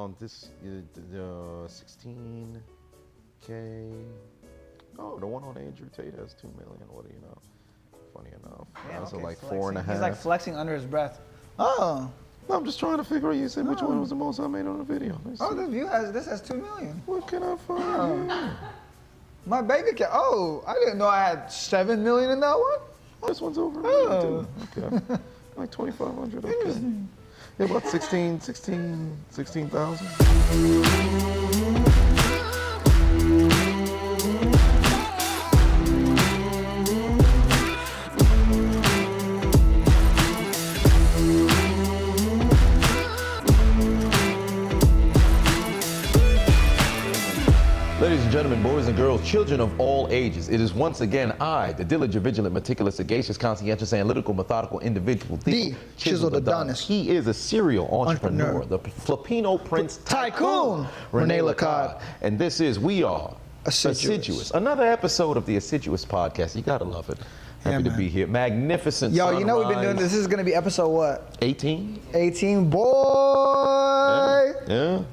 around this 16K. Oh, the one on Andrew Tate has 2 million. What do you know? Funny enough. Yeah, so okay, like flexing. 4.5. He's like flexing under his breath. Oh. I'm just trying to figure out. You said which one was the most I made on the video. This has 2 million. What can I find? My bank account. Oh, I didn't know I had 7 million in that one. This one's over. Oh. Okay. Like 2,500. Okay. Yeah, about 16,000. Ladies and gentlemen, boys and girls, children of all ages, it is once again I, the diligent, vigilant, meticulous, sagacious, conscientious, analytical, methodical individual, the chiseled Adonis. He is a serial entrepreneur, the Filipino Prince Tycoon, Rene Lacad. And this is We Are Assiduous. Another episode of the Assiduous podcast. You gotta love it. Happy to be here. Magnificent Yo, sunrise. you know we've been doing this. This is gonna be episode what? 18? 18, boy. Yeah.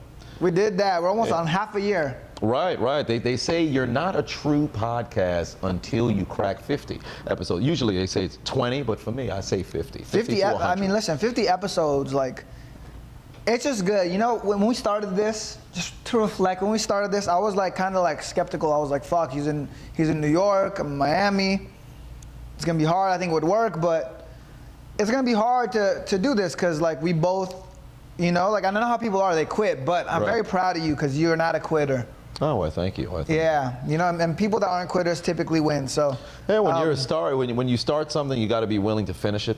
We did that. We're almost on half a year. Right. They say you're not a true podcast until you crack 50 episodes. Usually they say it's 20, but for me, I say 50. 50, I mean, listen, 50 episodes, like, it's just good. You know, when we started this, just to reflect, when we started this, I was like kind of like skeptical. I was like, fuck, he's in New York, I'm in Miami. It's gonna be hard. I think it would work, but it's gonna be hard to do this because like we both, you know, like I don't know how people are, they quit, but I'm very proud of you because you're not a quitter. Oh, well, thank you. Yeah, you know, and people that aren't quitters typically win. So yeah, when you're a star, when you start something, you got to be willing to finish it,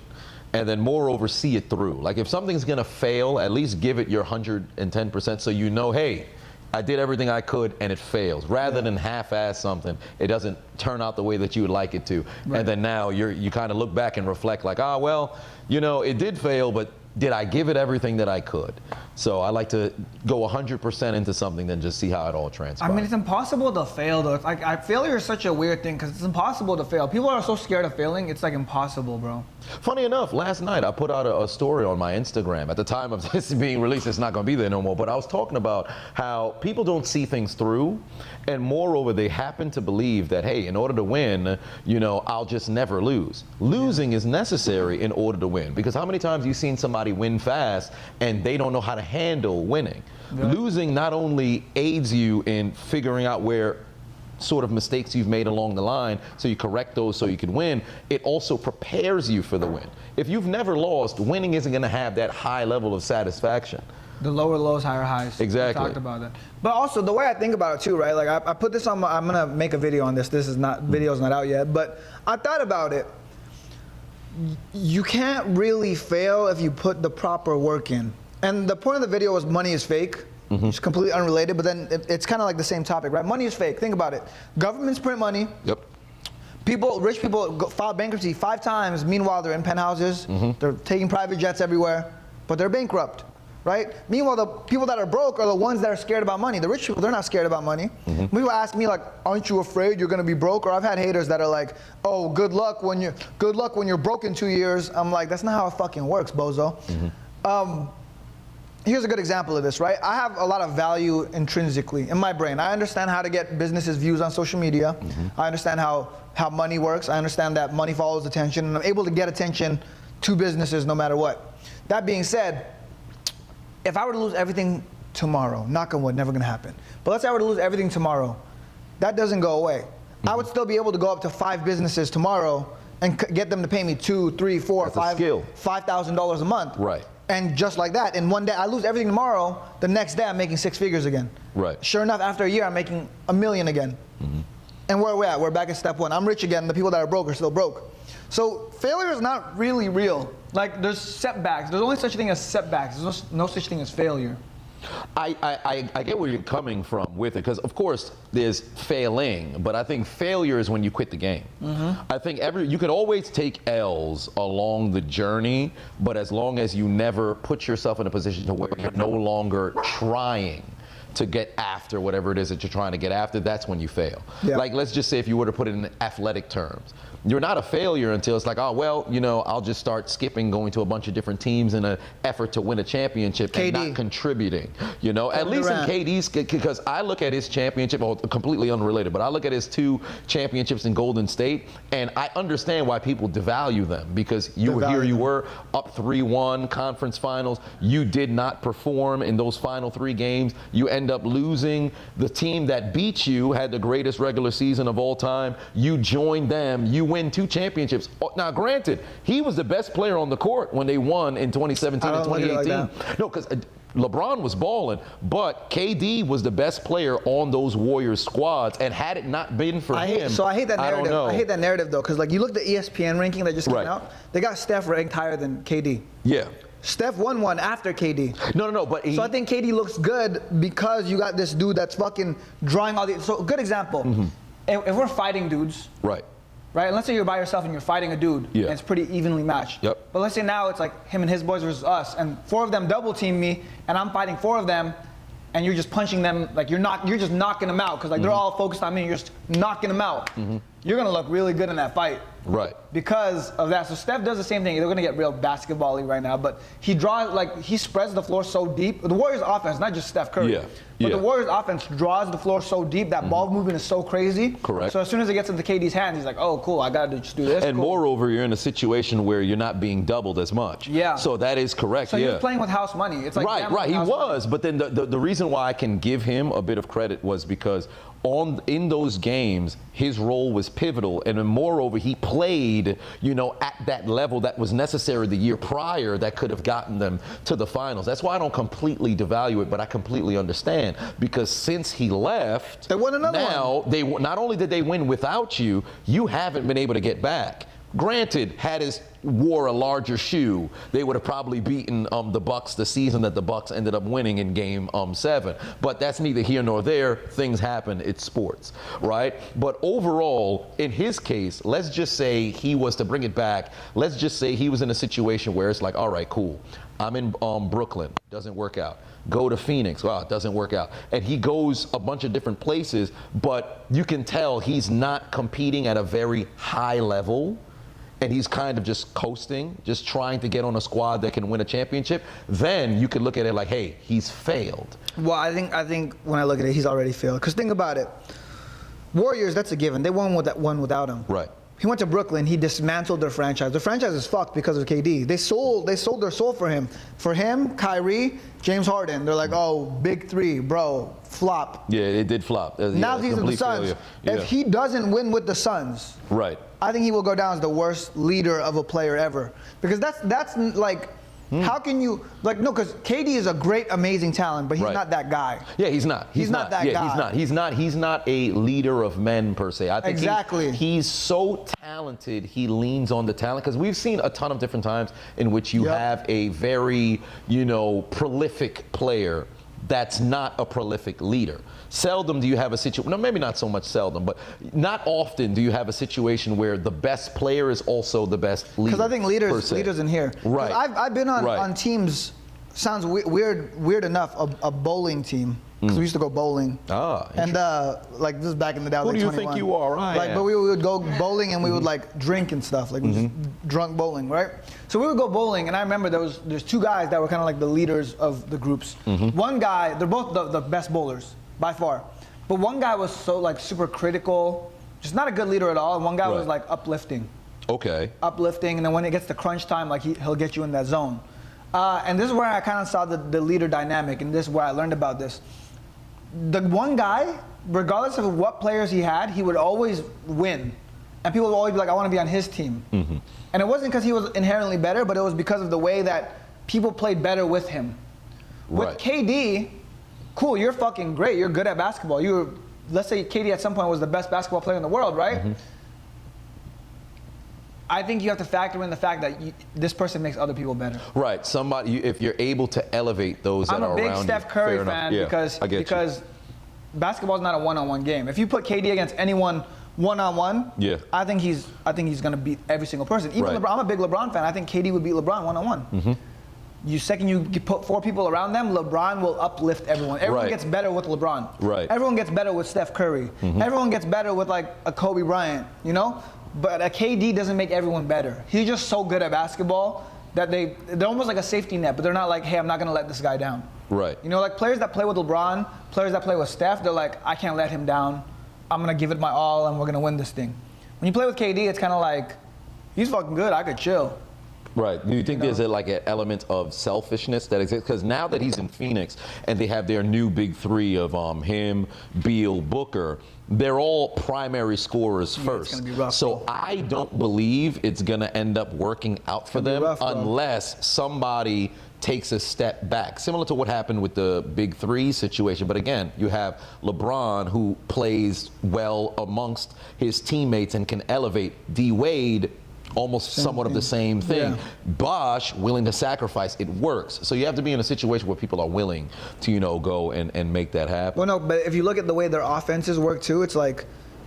and then moreover, see it through. Like if something's gonna fail, at least give it your 110%, so you know, hey, I did everything I could and it fails. Rather than half-ass something, it doesn't turn out the way that you would like it to, and then now you kind of look back and reflect, like, ah, well, you know, it did fail, but did I give it everything that I could? So I like to go 100% into something, then just see how it all transpires. I mean, it's impossible to fail, though. Like, failure is such a weird thing because it's impossible to fail. People are so scared of failing. It's like impossible, bro. Funny enough, last night I put out a story on my Instagram. At the time of this being released, it's not going to be there no more. But I was talking about how people don't see things through, and moreover, they happen to believe that, hey, in order to win, you know, I'll just never lose. Losing is necessary in order to win, because how many times have you seen somebody win fast and they don't know how to handle winning? Losing not only aids you in figuring out where sort of mistakes you've made along the line, so you correct those so you can win, it also prepares you for the win. If you've never lost, winning isn't going to have that high level of satisfaction. The lower lows, higher highs. Exactly. We talked about that. But also the way I think about it too, right? Like I put this on I'm gonna make a video on this. This is not, video's not out yet, but I thought about it. You can't really fail if you put the proper work in. And the point of the video was money is fake. It's completely unrelated, but then it's kind of like the same topic, right? Money is fake. Think about it. Governments print money. Yep. Rich people file bankruptcy 5 times. Meanwhile, they're in penthouses. They're taking private jets everywhere, but they're bankrupt, right? Meanwhile, the people that are broke are the ones that are scared about money. The rich people, they're not scared about money. People ask me like, aren't you afraid you're gonna be broke? Or I've had haters that are like, oh, good luck when you're broke in 2 years. I'm like, that's not how it fucking works, bozo. Here's a good example of this, right? I have a lot of value intrinsically in my brain. I understand how to get businesses views on social media. I understand how money works. I understand that money follows attention, and I'm able to get attention to businesses no matter what. That being said, if I were to lose everything tomorrow, knock on wood, never gonna happen. But let's say I were to lose everything tomorrow, that doesn't go away. I would still be able to go up to 5 businesses tomorrow and get them to pay me $2, $3, $4, $5,000 a month. Right. And just like that, in one day, I lose everything tomorrow, the next day I'm making 6 figures again. Right. Sure enough, after a year, I'm making $1 million again. And where are we at? We're back at step 1. I'm rich again, the people that are broke are still broke. So failure is not really real. Like there's setbacks. There's only such a thing as setbacks. There's no such thing as failure. I get where you're coming from with it, because of course there's failing, but I think failure is when you quit the game. I think you can always take L's along the journey, but as long as you never put yourself in a position to where you're no longer trying to get after whatever it is that you're trying to get after, that's when you fail. Yeah. Like, let's just say if you were to put it in athletic terms, you're not a failure until it's like, oh, well, you know, I'll just start skipping going to a bunch of different teams in an effort to win a championship and not contributing, you know, at least in KD's, because I look at his championship, completely unrelated, but I look at his 2 championships in Golden State, and I understand why people devalue them, because you were up 3-1 conference finals. You did not perform in those final 3 games. You end up losing. The team that beat you had the greatest regular season of all time. You joined them. You win 2 championships. Now, granted, he was the best player on the court when they won in 2017 and 2018. No, because LeBron was balling, but KD was the best player on those Warriors squads, and had it not been for him, so I hate that narrative. I hate that narrative though, because like you look at the ESPN ranking that just came out, they got Steph ranked higher than KD. Yeah. Steph won one after KD. No, but so I think KD looks good because you got this dude that's fucking drawing all the. So good example. If we're fighting dudes, right? And let's say you're by yourself and you're fighting a dude, and it's pretty evenly matched. Yep. But let's say now it's like him and his boys versus us, and 4 of them double team me, and I'm fighting 4 of them, and you're just punching them, like you're just knocking them out, because like they're all focused on me, and you're just knocking them out. You're gonna look really good in that fight. Right. Because of that. So Steph does the same thing. They're gonna get real basketball-y right now, but he draws, like, he spreads the floor so deep. The Warriors offense, not just Steph Curry. But the Warriors offense draws the floor so deep, that ball movement is so crazy. Correct. So as soon as it gets into KD's hands, he's like, oh, cool, I gotta just do this. And moreover, you're in a situation where you're not being doubled as much. Yeah. So that is correct. So he was playing with house money. It's like right, he was. But then the reason why I can give him a bit of credit was because in those games, his role was pivotal, and then moreover, he played, you know, at that level that was necessary the year prior that could have gotten them to the finals. That's why I don't completely devalue it, but I completely understand, because since he left, they won another one. They not only did they win without you, you haven't been able to get back. Granted, had his wore a larger shoe, they would have probably beaten the Bucks the season that the Bucks ended up winning in Game 7. But that's neither here nor there. Things happen. It's sports, right? But overall, in his case, let's just say he was to bring it back. Let's just say he was in a situation where it's like, all right, cool. I'm in Brooklyn. Doesn't work out. Go to Phoenix. Wow, it doesn't work out. And he goes a bunch of different places, but you can tell he's not competing at a very high level, and he's kind of just coasting, just trying to get on a squad that can win a championship. Then you could look at it like, hey, he's failed. Well, I think when I look at it, he's already failed. Because think about it. Warriors, that's a given. They won without him. Right. He went to Brooklyn. He dismantled their franchise. The franchise is fucked because of KD. They sold their soul for him. For him, Kyrie, James Harden. They're like, oh, big 3, bro, flop. Yeah, it did flop. Now he's in the Suns. If he doesn't win with the Suns, right, I think he will go down as the worst leader of a player ever. Because that's like, how can you, like, no, because KD is a great, amazing talent, but he's not that guy. Yeah, he's not. He's not that guy. He's not a leader of men per se. I think he's so talented, he leans on the talent, because we've seen a ton of different times in which you have a very, you know, prolific player that's not a prolific leader. Seldom do you have a situation, no, maybe not so much seldom, but not often do you have a situation where the best player is also the best leader. Because I think leaders in here. Right. I've been on teams, sounds weird enough, a bowling team. Because we used to go bowling. And like this is back in the day. Who do you think you are? Like, but we would go bowling and we would like drink and stuff, like just drunk bowling, right? So we would go bowling, and I remember there's 2 guys that were kind of like the leaders of the groups. One guy, they're both the best bowlers by far, but one guy was so like super critical, just not a good leader at all, and one guy was like uplifting. Okay. Uplifting, and then when it gets to crunch time, like he'll get you in that zone. And this is where I kind of saw the leader dynamic, and this is where I learned about this. The one guy, regardless of what players he had, he would always win. And people would always be like, I want to be on his team. And it wasn't because he was inherently better, but it was because of the way that people played better with him. With KD, cool, you're fucking great. You're good at basketball. Let's say KD at some point was the best basketball player in the world, right? I think you have to factor in the fact that this person makes other people better. Right. If you're able to elevate those that are around you. I'm a big Steph Curry fan because basketball is not a one-on-one game. If you put KD against anyone one-on-one, I think he's going to beat every single person. Even LeBron, I'm a big LeBron fan. I think KD would beat LeBron one-on-one. second you put 4 people around them, LeBron will uplift everyone. Everyone gets better with LeBron. Right. Everyone gets better with Steph Curry. Everyone gets better with like a Kobe Bryant, you know? But a KD doesn't make everyone better. He's just so good at basketball that they're almost like a safety net, but they're not like, hey, I'm not gonna let this guy down. Right. You know, like players that play with LeBron, players that play with Steph, they're like, I can't let him down. I'm gonna give it my all and we're gonna win this thing. When you play with KD, it's kind of like, he's fucking good, I could chill. Right. Do you think there's like an element of selfishness that exists? Because now that he's in Phoenix and they have their new big 3 of him, Beal, Booker, they're all primary scorers first. It's gonna be rough, so I don't believe it's going to end up working out for them unless somebody takes a step back, similar to what happened with the big 3 situation. But again, you have LeBron, who plays well amongst his teammates and can elevate. D Wade, almost somewhat of the same thing. Yeah. Bosh, willing to sacrifice, it works. So you have to be in a situation where people are willing to, you know, go and make that happen. Well, no, but if you look at the way their offenses work too, it's like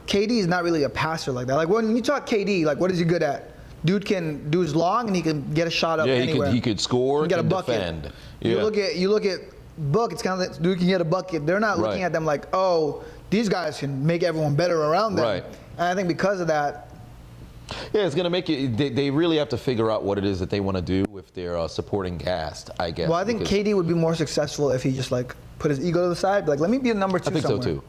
KD is not really a passer like that. Like when you talk KD, like what is he good at? Dude's long and he can get a shot up anywhere. He could score, he can get a bucket. defend. Yeah. You look at Book, it's kind of like dude can get a bucket. They're not looking at them like, oh, these guys can make everyone better around them. Right. And I think because of that, yeah, it's going to make it. They really have to figure out what it is that they want to do if they're supporting Gast, I guess. well, I think KD would be more successful if he just like put his ego to the side, like let me be a number 2 I think somewhere. so too.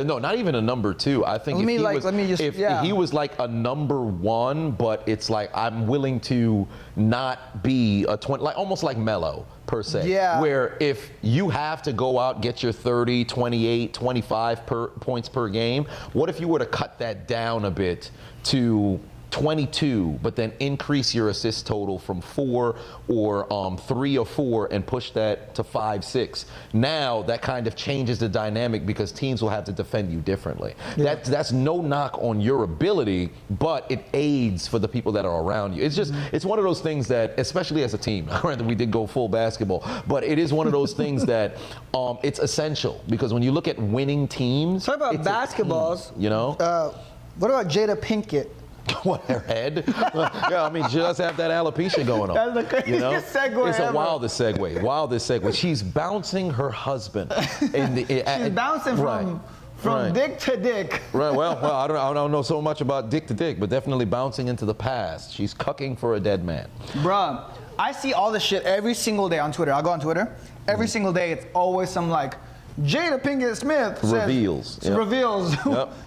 No, not even a number 2. I think if he was like a number 1, but it's like I'm willing to not be a 20, like almost like Melo per se. Yeah. Where if you have to go out, get your 30, 28, 25 points per game, what if you were to cut that down a bit to 22, but then increase your assist total from 4 or 3 or 4 and push that to 5, 6. Now that kind of changes the dynamic because teams will have to defend you differently. Yeah. That's no knock on your ability, but it aids for the people that are around you. It's just, it's one of those things that, especially as a team, granted we did go full basketball, but it is one of those things that it's essential because when you look at winning teams, talk about basketballs, team, you know? What about Jada Pinkett? What, her head? Yeah, I mean, she does have that alopecia going on. That's the craziest segue It's ever. a wildest segue. She's bouncing her husband. She's bouncing from dick to dick. Right. Well, I don't know so much about dick to dick, but definitely bouncing into the past. She's cucking for a dead man. Bruh, I see all this shit every single day on Twitter. I go on Twitter. Every single day, it's always some like, Jada Pinkett Smith reveals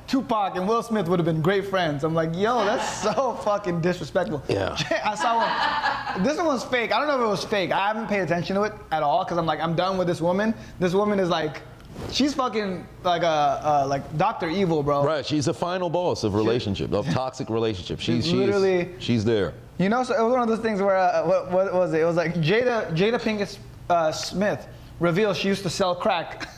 Tupac and Will Smith would have been great friends. I'm like, yo, that's so fucking disrespectful. Yeah. I saw one. This one was fake. I don't know if it was fake. I haven't paid attention to it at all because I'm done with this woman. This woman is like, she's fucking like Dr. Evil, bro. Right. She's the final boss of toxic relationship. She's literally, she's there. You know, so it was one of those things where what was it? It was like Jada Pinkett Smith reveals she used to sell crack.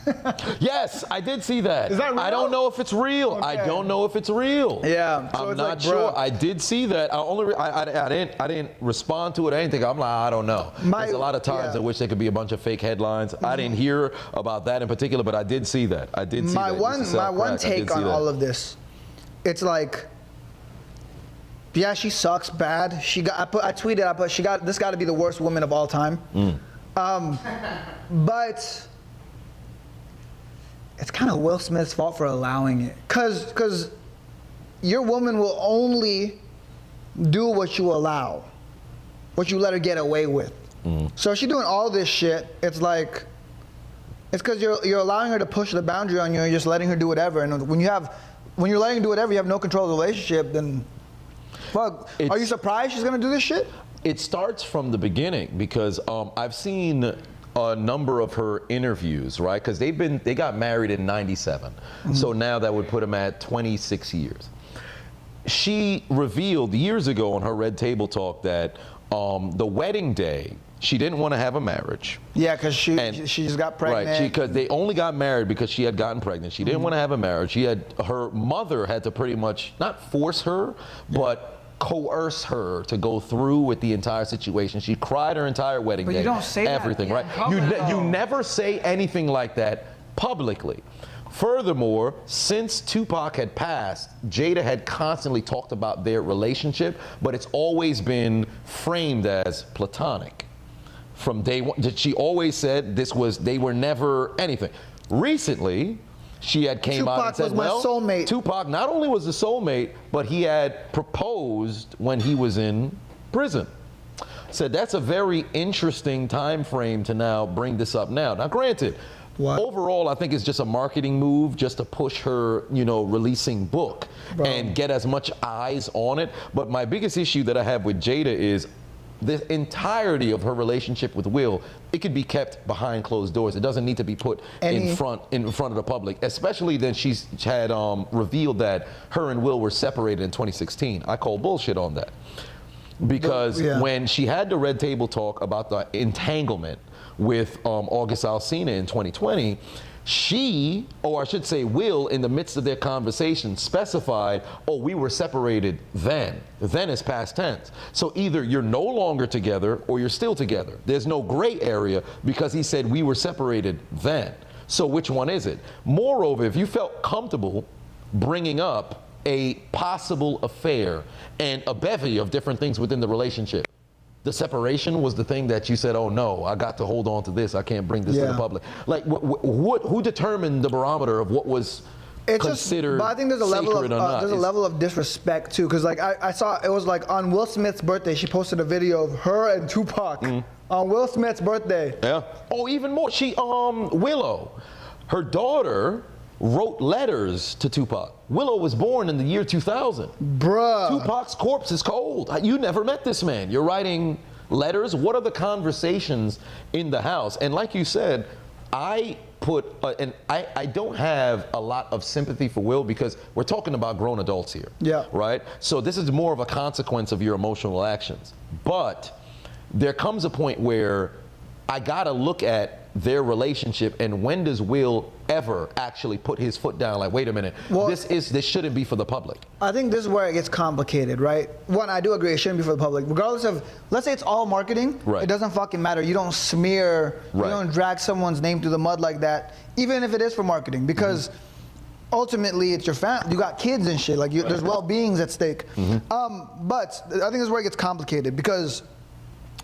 Yes, I did see that. Is that real? I don't know if it's real. Okay. I don't know if it's real. Yeah, so I'm not sure. I did see that. I didn't respond to it or anything. I'm like, I don't know. There's a lot of times I wish there could be a bunch of fake headlines. I didn't hear about that in particular, but I did see that. My one take on all of this, it's like, yeah, she sucks bad. I tweeted, this got to be the worst woman of all time. But it's kind of Will Smith's fault for allowing it. Cause your woman will only do what you allow, what you let her get away with. So if she's doing all this shit, it's like, it's because you're allowing her to push the boundary on you and you're just letting her do whatever. And when you're letting her do whatever, you have no control of the relationship, then fuck. Are you surprised she's gonna do this shit? It starts from the beginning because I've seen a number of her interviews, right? Because they got married in '97, so now that would put them at 26 years. She revealed years ago on her Red Table Talk that the wedding day she didn't want to have a marriage. Yeah, because she just got pregnant. Right, because they only got married because she had gotten pregnant. She didn't want to have a marriage. Her mother had to pretty much not force her, but coerce her to go through with the entire situation. She cried her entire wedding day. But you don't say everything, that. Right? You never say anything like that publicly. Furthermore, since Tupac had passed, Jada had constantly talked about their relationship, but it's always been framed as platonic. from day one. She always said they were never anything. Recently, she had came out and said, was my soulmate. Tupac not only was the soulmate, but he had proposed when he was in prison. Said that's a very interesting time frame to now bring this up now. Now, granted, overall, I think it's just a marketing move just to push her, releasing book and get as much eyes on it. But my biggest issue that I have with Jada is the entirety of her relationship with Will, it could be kept behind closed doors. It doesn't need to be put in front of the public, especially that she had revealed that her and Will were separated in 2016. I call bullshit on that. Because when she had the Red Table talk about the entanglement with August Alsina in 2020, she, or I should say Will, in the midst of their conversation specified, we were separated then. Then is past tense. So either you're no longer together or you're still together. There's no gray area because he said we were separated then. So which one is it? Moreover, if you felt comfortable bringing up a possible affair and a bevy of different things within the relationship, the separation was the thing that you said, oh no, I got to hold on to this. I can't bring this to the public. Like, who determined the barometer of what was considered but I think there's a level of there's a level of disrespect too, because like I saw it was like on Will Smith's birthday, she posted a video of her and Tupac on Will Smith's birthday. Yeah. Oh, even more. She Willow, her daughter, wrote letters to Tupac. Willow was born in the year 2000. Bruh. Tupac's corpse is cold. You never met this man. You're writing letters. What are the conversations in the house? And like you said, I don't have a lot of sympathy for Will because we're talking about grown adults here. Yeah. Right? So this is more of a consequence of your emotional actions. But there comes a point where I gotta look at their relationship, and when does Will ever actually put his foot down like, wait a minute, this shouldn't be for the public? I think this is where it gets complicated, right? One, I do agree, it shouldn't be for the public. Regardless of, let's say it's all marketing, it doesn't fucking matter. You don't smear, you don't drag someone's name through the mud like that, even if it is for marketing, because ultimately it's your family, you got kids and shit, like there's well-beings at stake. But I think this is where it gets complicated, because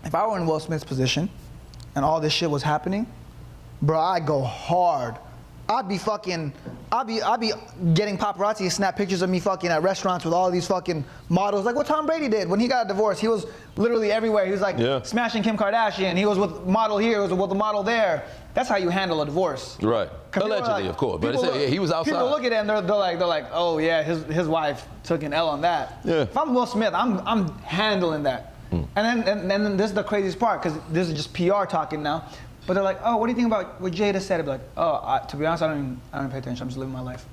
if I were in Will Smith's position and all this shit was happening, bro, I'd go hard. I'd be getting paparazzi to snap pictures of me fucking at restaurants with all these fucking models, like what Tom Brady did when he got a divorce. He was literally everywhere. He was like smashing Kim Kardashian. He was with model here, he was with the model there. That's how you handle a divorce. Right. Allegedly, of course. But he was outside. People look at him, they're like, oh yeah, his wife took an L on that. Yeah. If I'm Will Smith, I'm handling that. And then this is the craziest part, because this is just PR talking now. But they're like, oh, what do you think about what Jada said? I'd be like, oh, to be honest, I don't pay attention. I'm just living my life.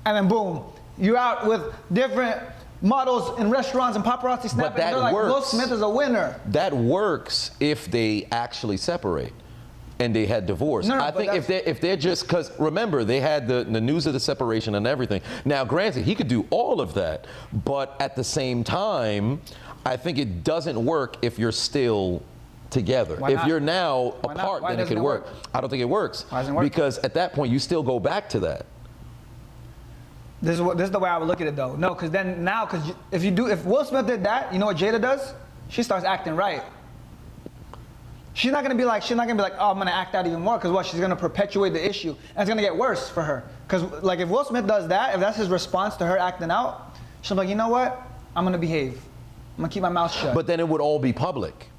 And then boom, you're out with different models in restaurants and paparazzi snapping. But that they're like, works. Will Smith is a winner. That works if they actually separate and they had divorce. I think if they're just, because remember, they had the news of the separation and everything. Now, granted, he could do all of that, but at the same time, I think it doesn't work if you're still together. If you're now apart, then it could work. I don't think it works. Why doesn't it work? Because at that point, you still go back to that. This is the way I would look at it, though. No, because then now, if Will Smith did that, you know what Jada does? She starts acting right. She's not gonna be like, oh, I'm gonna act out even more, because what? She's gonna perpetuate the issue, and it's gonna get worse for her. Because like if Will Smith does that, if that's his response to her acting out, she'll be like, you know what? I'm gonna behave. I'm gonna keep my mouth shut. But then it would all be public.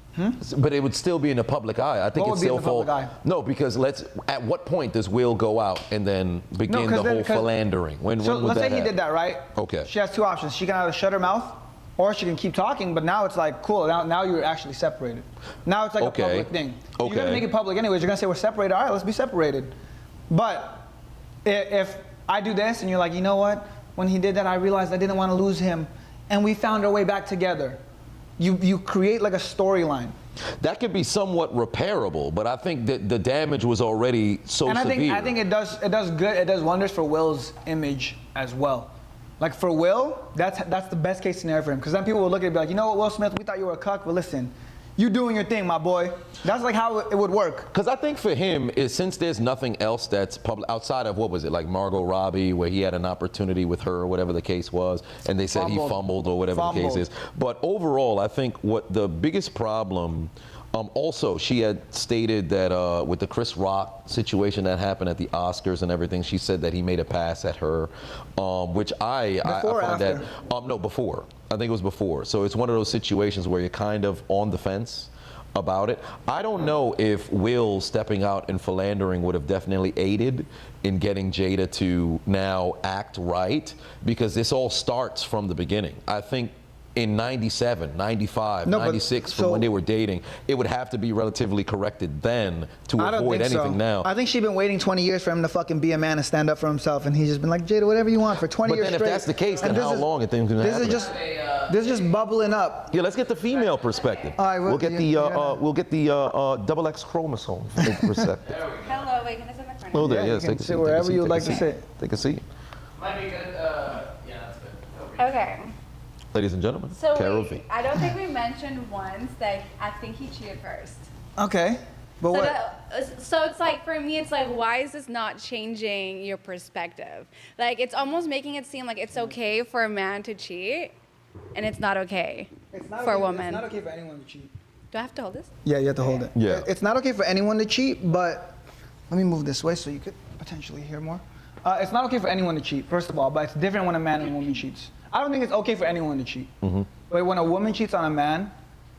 But it would still be in the public eye. I think it's still public eye? No, because at what point does Will go out and then begin the whole philandering? When would let's that say he did that, right? Okay. She has two options. She can either shut her mouth, or she can keep talking. But now it's like, cool. Now you're actually separated. Now it's like a public thing. You're gonna make it public anyways. You're gonna say we're separated. All right, let's be separated. But if I do this and you're like, you know what? When he did that, I realized I didn't want to lose him, and we found our way back together. You create like a storyline. That could be somewhat repairable, but I think that the damage was already so severe. I think it does good. It does wonders for Will's image as well. Like for Will, that's the best case scenario for him, because then people will look at it and be like, you know what, Will Smith, we thought you were a cuck, but listen, you doing your thing, my boy. That's like how it would work. Because I think for him, since there's nothing else that's public outside of, what was it, like Margot Robbie, where he had an opportunity with her or whatever the case was, and they said he fumbled or whatever the case is. But overall, I think what the biggest problem Also, she had stated that with the Chris Rock situation that happened at the Oscars and everything, she said that he made a pass at her, which I find that no, before. I think it was before. So it's one of those situations where you're kind of on the fence about it. I don't know if Will stepping out and philandering would have definitely aided in getting Jada to now act right, because this all starts from the beginning. I think in 97, 95, 96, from when they were dating, it would have to be relatively corrected then to avoid anything now. I think she's been waiting 20 years for him to fucking be a man and stand up for himself, and he's just been like, Jada, whatever you want for 20 years straight. But then if that's the case, then how long are things going to happen? This is just bubbling up. Yeah, let's get the female perspective. All right, we'll get the double X chromosome perspective. Hello, wait, can I sit in the corner? Oh, there, yeah, yes, you can sit wherever you would like to sit. Take a seat. Might be good. Yeah, that's good. Okay. Ladies and gentlemen, So Carol V. I don't think we mentioned once that I think he cheated first. Okay. But So, what? so it's like, for me, it's like, why is this not changing your perspective? Like, it's almost making it seem like it's okay for a man to cheat, and it's not okay for a woman. It's not okay for anyone to cheat. Do I have to hold this? Yeah, you have to hold it. Yeah. It's not okay for anyone to cheat, but let me move this way so you could potentially hear more. It's not okay for anyone to cheat, first of all, but it's different when a man and a woman cheats. I don't think it's okay for anyone to cheat. Mm-hmm. But when a woman cheats on a man,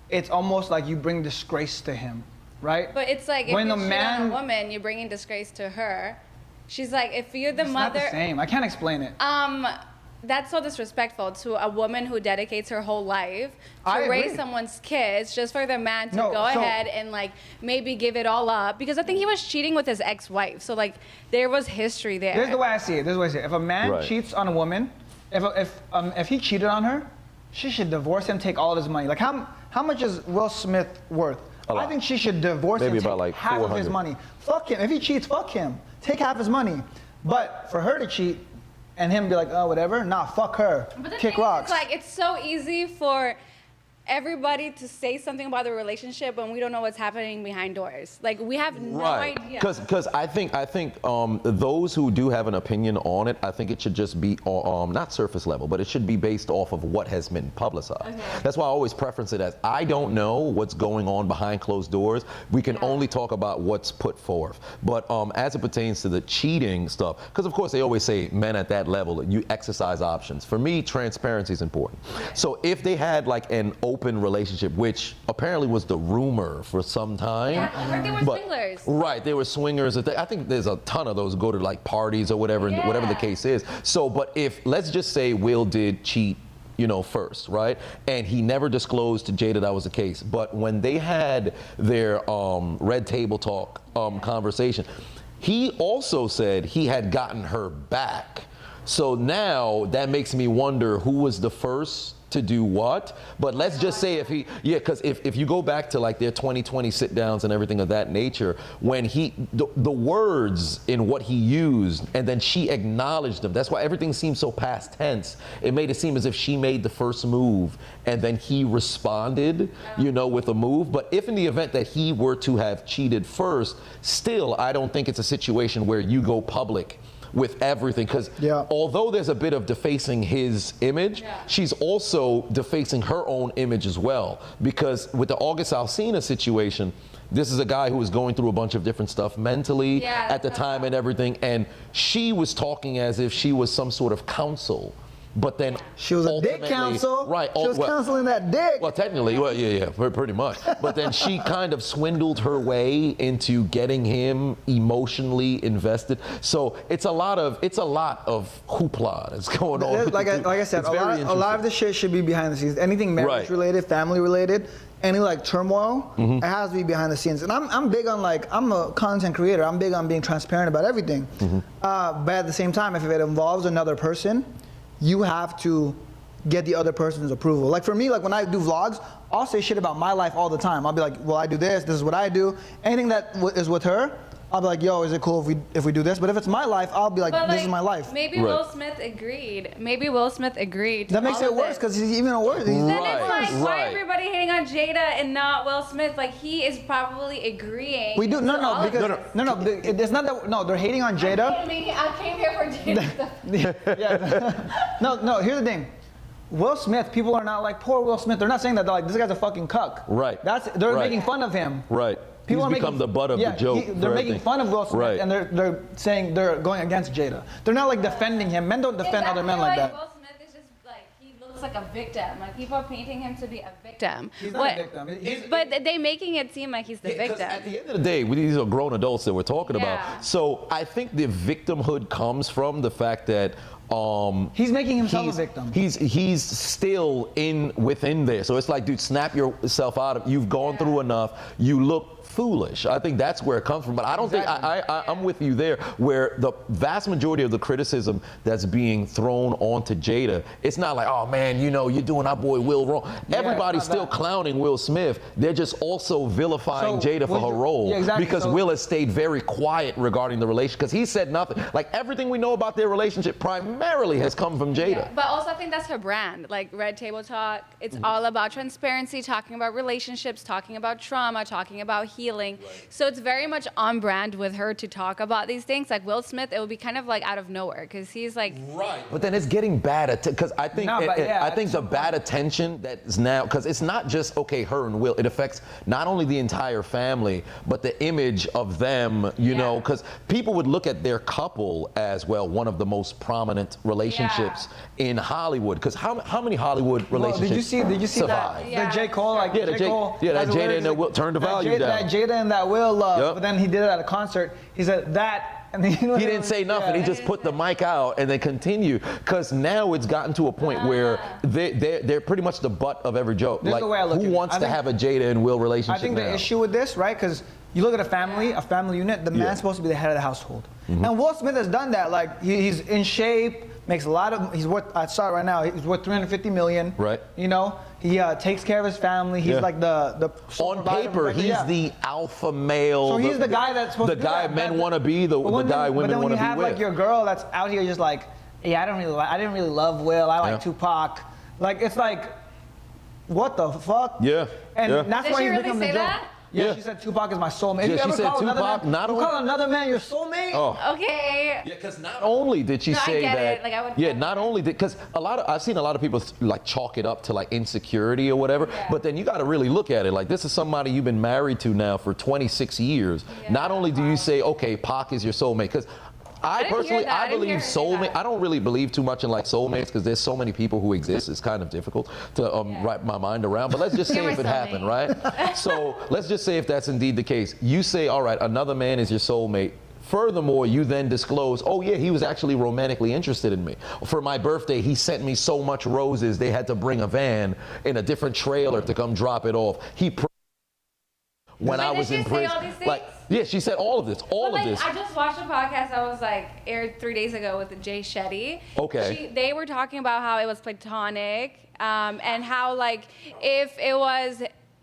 it's almost like you bring disgrace to him, right? But it's like, if When you a cheat man- on a woman, you're bringing disgrace to her. She's like, if you're the It's mother... not the same. I can't explain it. That's so disrespectful to a woman who dedicates her whole life I to raise agree. someone's kids, just for the man to No, go so- ahead and like maybe give it all up, because I think he was cheating with his ex-wife, so like there was history there. This is the way I see it. If a man Right. cheats on a woman, if he cheated on her, she should divorce him, take all his money. Like how much is Will Smith worth? A lot. I think she should divorce Maybe him, about take like half of his 400. money. Fuck him. If he cheats, fuck him. Take half his money. But for her to cheat and him be like, oh, whatever, nah, fuck her. But the Kick thing rocks. is, like, it's so easy for everybody to say something about the relationship when we don't know what's happening behind doors. Like, we have no idea. Because I think those who do have an opinion on it, I think it should just be not surface level, but it should be based off of what has been publicized. Okay. That's why I always preference it as, I don't know what's going on behind closed doors. We can only talk about what's put forth. But as it pertains to the cheating stuff, because of course they always say men at that level, you exercise options. For me, transparency is important. So if they had like an open relationship, which apparently was the rumor for some time. Yeah, I heard they were swingers. Right, they were swingers. I think there's a ton of those go to like parties or whatever, whatever the case is. So, but if, let's just say Will did cheat, first, right? And he never disclosed to Jada that was the case. But when they had their red table talk conversation, he also said he had gotten her back. So now that makes me wonder who was the first to do what. But let's just say because if you go back to like their 2020 sit downs and everything of that nature, when the words in what he used and then she acknowledged them, that's why everything seems so past tense. It made it seem as if she made the first move and then he responded, with a move. But if in the event that he were to have cheated first, still, I don't think it's a situation where you go public with everything, because although there's a bit of defacing his image, she's also defacing her own image as well, because with the August Alsina situation, this is a guy who was going through a bunch of different stuff mentally at the time and everything, and she was talking as if she was some sort of counsel. But then she was a dick counsel. Right. She was counseling that dick. Well, technically, pretty much. But then she kind of swindled her way into getting him emotionally invested. So it's a lot of hoopla that's going on. Like I said, a lot of the shit should be behind the scenes. Anything marriage related, family related, any like turmoil, it has to be behind the scenes. And I'm big on I'm a content creator. I'm big on being transparent about everything. But at the same time, if it involves another person, you have to get the other person's approval. Like for me, like when I do vlogs, I'll say shit about my life all the time. I'll be like, well, I do this is what I do. Anything that is with her, I'll be like, yo, is it cool if we do this? But if it's my life, I'll be like, this is my life. Maybe Will Smith agreed. That makes it worse because he's even worse. Then it's like, why everybody hating on Jada and not Will Smith? Like, he is probably agreeing. We do no. It's not that. No, they're hating on Jada. I came here for Jada. No. Here's the thing. Will Smith, people are not like, poor Will Smith. They're not saying that. They're like, this guy's a fucking cuck. Right. They're making fun of him. Right. People He's become the butt of the joke. They're making fun of Will Smith, and they're saying they're going against Jada. They're not like defending him. Men don't defend other men like that. Will Smith is just like, he looks like a victim. Like, people are painting him to be a victim. He's not a victim. But they making it seem like he's the victim. At the end of the day, these are grown adults that we're talking about. So I think the victimhood comes from the fact that he's making himself a victim. He's still within there. So it's like, dude, snap yourself out of. You've gone through enough. You look foolish. I think that's where it comes from. But I don't think I'm with you there. Where the vast majority of the criticism that's being thrown onto Jada, it's not like, oh man, you know, you're doing our boy Will wrong. Everybody's still clowning Will Smith. They're just also vilifying Jada for her role because Will has stayed very quiet regarding the relationship because he said nothing. Like everything we know about their relationship primarily has come from Jada. Yeah, but also I think that's her brand. Like Red Table Talk, it's all about transparency, talking about relationships, talking about trauma, talking about healing. So it's very much on brand with her to talk about these things. Like Will Smith, it would be kind of like out of nowhere because he's like. Right. But then it's getting bad because I think I think the bad attention that is now, because it's not just her and Will. It affects not only the entire family but the image of them. You know, because people would look at their couple as one of the most prominent relationships in Hollywood. Because how many Hollywood relationships? Did you see survive? that J. Cole? Like, that Jada and that Will turned the value down. That Jada and that Will love, but then he did it at a concert. He said that, and then, he didn't say nothing. He just put the mic out and they continue. Because now it's gotten to a point where they're pretty much the butt of every joke. This like, is the way I look who wants to have a Jada and Will relationship? I think the issue with this, right? Because you look at a family unit. The man's supposed to be the head of the household, and Will Smith has done that. Like he's in shape. Makes a lot of. He's worth. I saw it right now. He's worth $350 million. Right. You know, he takes care of his family. He's like the. On paper, he's the alpha male. So he's the guy that's supposed to be the guy men want to be. The guy women want to be with. But then when you have like your girl that's out here just like, I didn't really love Will. I like Tupac. Like it's like, what the fuck? Yeah. And that's why he's become the joke. That? Yeah, she said Tupac is my soulmate. Yeah, she said Tupac. Call another man your soulmate? Oh. Okay. Yeah, because not only did she say I get that. It. Like, I would not only did, because I've seen a lot of people like chalk it up to like insecurity or whatever. Yeah. But then you got to really look at it. Like this is somebody you've been married to now for 26 years. Yeah. Not only do you say, Pac is your soulmate, because I believe soulmate. I don't really believe too much in like soulmates because there's so many people who exist. It's kind of difficult to wrap my mind around. But let's just say if it happened, right? So let's just say if that's indeed the case. You say, all right, another man is your soulmate. Furthermore, you then disclose, he was actually romantically interested in me. For my birthday, he sent me so much roses, they had to bring a van in a different trailer to come drop it off. When I was in prison, she said all of this, this. I just watched a podcast that was like aired 3 days ago with Jay Shetty. Okay. They were talking about how it was platonic, and how like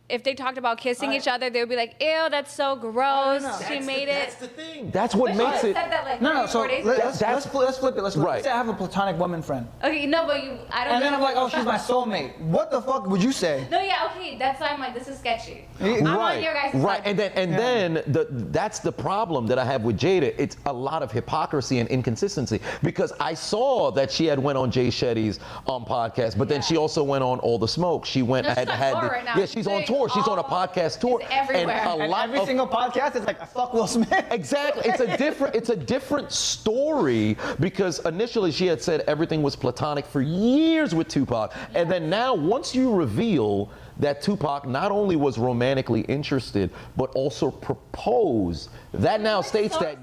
if they talked about kissing each other, they would be like, ew, that's so gross. She made it. That's the thing. That's what makes it. Said that like So let's flip it. Let's right. say I have a platonic woman friend. Okay, no, but I don't. And then I'm like, she's my soulmate. What the fuck would you say? No, okay, that's why I'm like, this is sketchy. I'm on your guys' right, side. and then that's the problem that I have with Jada. It's a lot of hypocrisy and inconsistency because I saw that she had went on Jay Shetty's podcast, but then she also went on All the Smoke. She went right now. She's on tour. She's on a podcast tour. Everywhere. And every single podcast is like, fuck Will Smith. Exactly. It's a different story because initially she had said everything was platonic for years with Tupac. Yeah. And then now once you reveal that Tupac not only was romantically interested, but also proposed, that now states that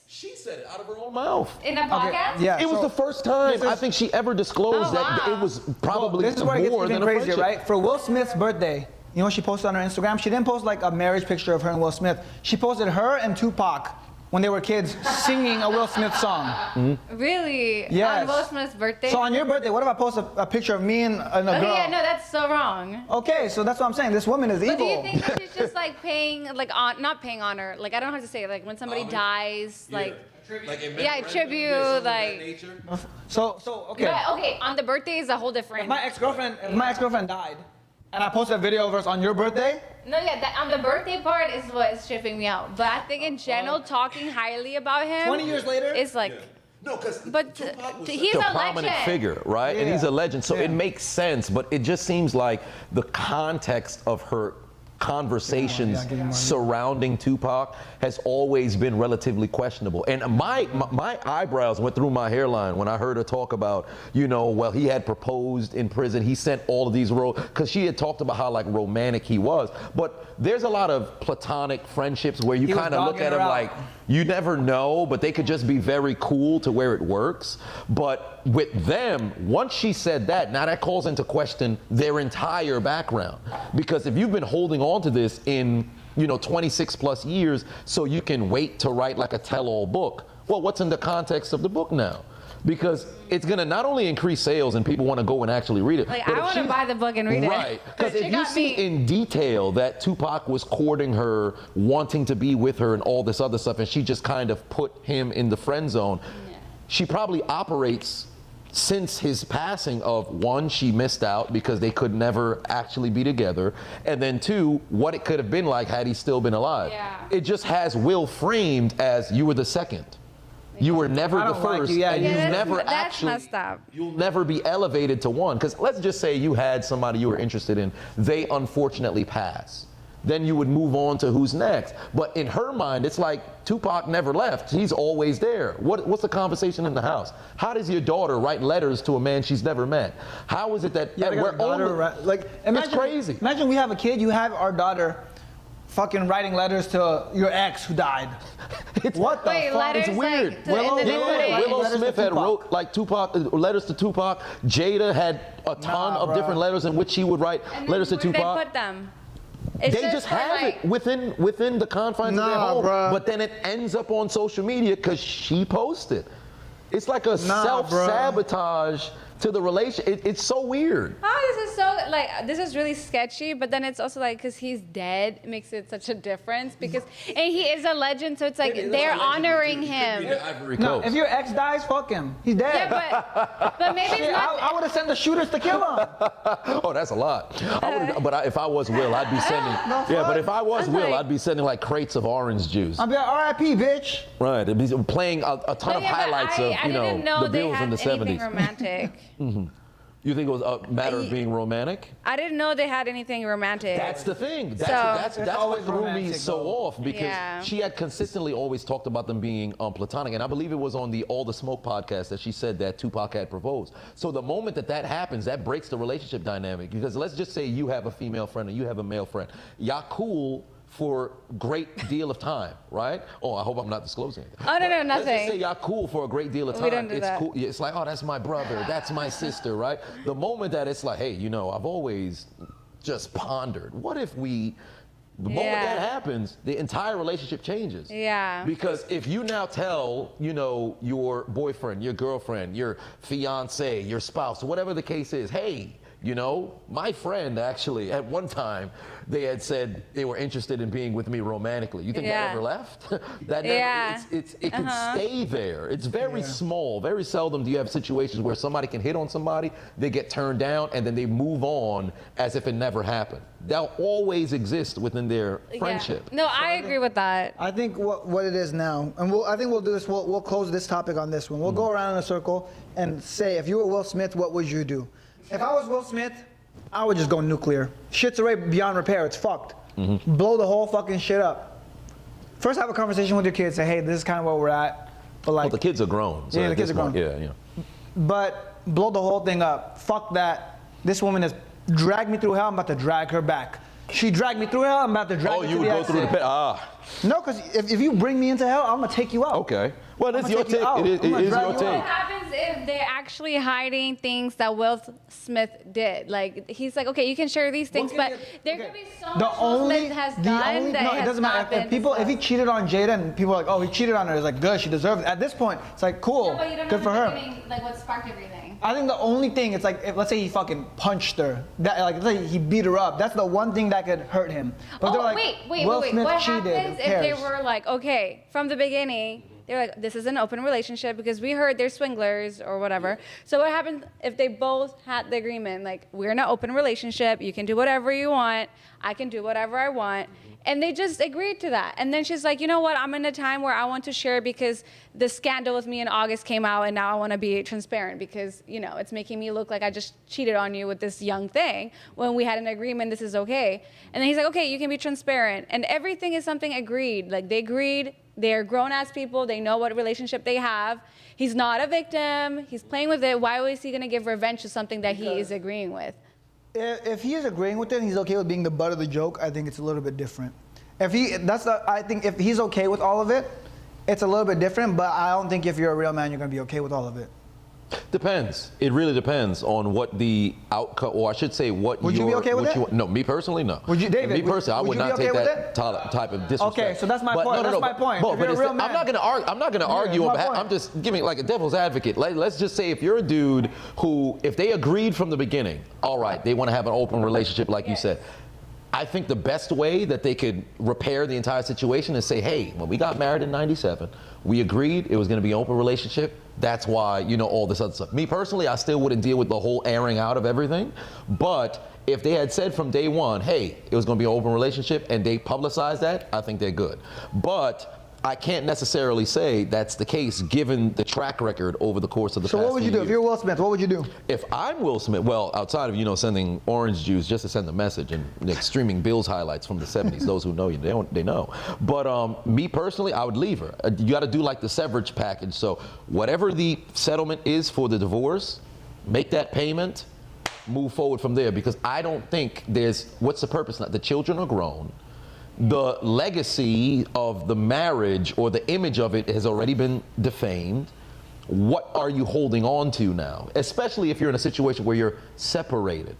she said it out of her own mouth. In a podcast? Yeah. It was the first time I think she ever disclosed that it was probably this is where it gets more even than crazier, a friendship. right? For Will Smith's birthday, you know what she posted on her Instagram? She didn't post like a marriage picture of her and Will Smith. She posted her and Tupac when they were kids singing a Will Smith song. Mm-hmm. Really? Yes. On Will Smith's birthday? So on your birthday, what if I post a picture of me and a girl? Yeah, no, that's so wrong. Okay, so that's what I'm saying. This woman is evil. But do you think that she's just like paying, like not paying honor, like I don't know how to say it, like when somebody dies, like tribute, like. So okay. But, okay, on the birthday is a whole different. If my ex-girlfriend died, and I posted a video of us on your birthday. No, that on the birthday part is what is tripping me out. But I think in general, talking highly about him. 20 years later. Is like. No, because But he's a a prominent legend. figure, right? And Yeah. he's a legend, so Yeah. it makes sense. But it just seems like the context of her conversations give him one. surrounding Tupac has always been relatively questionable. And my eyebrows went through my hairline when I heard her talk about, well, he had proposed in prison. He sent all of these because she had talked about how like romantic he was. But there's a lot of platonic friendships where you He was kind of look dogging at her him out. like, you never know, but they could just be very cool to where it works. But with them, once she said that, now that calls into question their entire background. Because if you've been holding on to this in, 26 plus years, so you can wait to write like a tell-all book, well, what's in the context of the book now? Because it's gonna not only increase sales and people want to go and actually read it. Like, but I if want to she's- buy the book and read it. Right, because She if you got see me. in detail that Tupac was courting her, wanting to be with her and all this other stuff, and she just kind of put him in the friend zone, she probably operates since his passing of, one, she missed out because they could never actually be together, and then two, what it could have been like had he still been alive. Yeah. It just has Will framed as you were the second. You were never I the don't like first, you, yeah, and yeah, you that's- never that's actually, messed up. you'll never be elevated to one. Because let's just say you had somebody you were interested in, they unfortunately pass. Then you would move on to who's next. But in her mind, it's like Tupac never left. He's always there. What's the conversation in the house? How does your daughter write letters to a man she's never met? How is it that Yeah, we're only, imagine, crazy. Imagine we have a kid, you have our daughter fucking writing letters to your ex who died. What the Wait, fuck? letters It's weird. like to Willow- individuals? yeah, Willow letters to Smith had Tupac. wrote like Tupac letters to Tupac. Jada had a ton of bruh. different letters in which she would write And then letters to where do Tupac. they put them? It's They just for, have like, it within the confines of their Nah, home, bruh. but then it ends up on social media because she posted. It's like a Nah, self-sabotage to the relation. It's so weird. Oh, this is so this is really sketchy. But then it's also like because he's dead makes it such a difference because and he is a legend, so it's like they're honoring him. Ivory No, Coast. if your ex dies, fuck him. He's dead. Yeah, but maybe Shit, it's not. I would have sent the shooters to kill him. Oh, that's a lot. If I was Will, I'd be sending. Yeah, but if I was I'm Will, like- I'd be sending like crates of orange juice. I'd be like, R.I.P. bitch. Right, it'd be playing a ton But of yeah, but highlights I of didn't know the they Bills had in the anything 70s. romantic. You think it was a matter of being romantic? I didn't know they had anything romantic. That's the thing. That's So- what always threw me romantic, so though. off because Yeah. she had consistently always talked about them being platonic, and I believe it was on the All the Smoke podcast that she said that Tupac had proposed. So the moment that happens, that breaks the relationship dynamic because let's just say you have a female friend and you have a male friend. Y'all cool for a great deal of time, right? Oh, I hope I'm not disclosing it. Oh, no, Let's just say nothing. y'all cool for a great deal of time. We don't do it's that. cool. Yeah, it's like, oh, that's my brother, that's my sister, right? The moment that it's like, hey, I've always just pondered, what if the moment Yeah. that happens, the entire relationship changes. Yeah. Because if you now tell, your boyfriend, your girlfriend, your fiance, your spouse, whatever the case is, hey, my friend actually, at one time, they had said they were interested in being with me romantically. You think Yeah. that ever left? That never, Yeah. it can stay there. It's very small. Very seldom do you have situations where somebody can hit on somebody, they get turned down, and then they move on as if it never happened. They'll always exist within their friendship. Yeah. No, I agree with that. I think what it is now, and I think we'll do this. We'll close this topic on this one. We'll go around in a circle and say, if you were Will Smith, what would you do? If I was Will Smith, I would just go nuclear. Shit's already beyond repair. It's fucked. Blow the whole fucking shit up. First, have a conversation with your kids. Say, hey, this is kind of where we're at. But like, Well, the kids are grown. So Yeah, the at kids this are point, grown. Yeah. but blow the whole thing up. Fuck that. This woman has dragged me through hell. I'm about to drag her back. She dragged me through hell. I'm about to drag her Oh, to you would the go through the exit. pit. No, because if you bring me into hell, I'm gonna take you out. Okay. Well, it's I'ma your take you take. out. It I'm gonna is drag your you take. What out. happens if they're actually hiding things that Will Smith did? Like he's like, okay, you can share these things, but there could be so much Will Smith has done that no, has it doesn't not matter. been If people, if he discussed. cheated on Jada and people are like, oh, he cheated on her, it's like, good, she deserves it. At this point, it's like, cool, Yeah, but you don't good know for in the her. beginning, like what sparked everything. I think the only thing, it's like, if, let's say he fucking punched her, that, like, let's say he beat her up. That's the one thing that could hurt him. But Oh, they're like, wait. Will Smith What cheated. happens Who if they cares? were like, okay, from the beginning, They're like, this is an open relationship because we heard they're swindlers or whatever. So what happens if they both had the agreement, like, we're in an open relationship, you can do whatever you want, I can do whatever I want. And they just agreed to that. And then she's like, you know what, I'm in a time where I want to share because the scandal with me in August came out and now I want to be transparent because, you know, it's making me look like I just cheated on you with this young thing when we had an agreement, this is okay. And then he's like, okay, you can be transparent. And everything is something agreed. Like, they agreed, they're grown-ass people, they know what relationship they have. He's not a victim, he's playing with it. Why is he going to give revenge to something that he is agreeing with? If he is agreeing with it and he's okay with being the butt of the joke, I think it's a little bit different. I think if he's okay with all of it, it's a little bit different, but I don't think if you're a real man, you're gonna be okay with all of it. Depends. It really depends on what the outcome, or I should say, what Would you be okay with it? No, me personally, no. Would you, David? Me personally, I would not take that it? type of disrespect. Okay, so that's my point. That's my point. If you're a real man, I'm not going to argue. I'm not going to argue on behalf. I'm just giving like a devil's advocate. Let's just say if you're a dude who, if they agreed from the beginning, all right, they want to have an open relationship, like you said. I think the best way that they could repair the entire situation is say, hey, when we got married in '97, we agreed it was going to be an open relationship. That's why, you know, all this other stuff. Me personally, I still wouldn't deal with the whole airing out of everything. But if they had said from day one, hey, it was going to be an open relationship, and they publicized that, I think they're good. But I can't necessarily say that's the case given the track record over the course of the past So what would you do? years. If you're Will Smith, what would you do? If I'm Will Smith, well, outside of, you know, sending orange juice just to send a message and like, streaming Bills highlights from the 70s, those who know you, they know. But me personally, I would leave her. You got to do like the severance package. So whatever the settlement is for the divorce, make that payment, move forward from there, because I don't think what's the purpose now? The children are grown. The legacy of the marriage or the image of it has already been defamed. What are you holding on to now? Especially if you're in a situation where you're separated.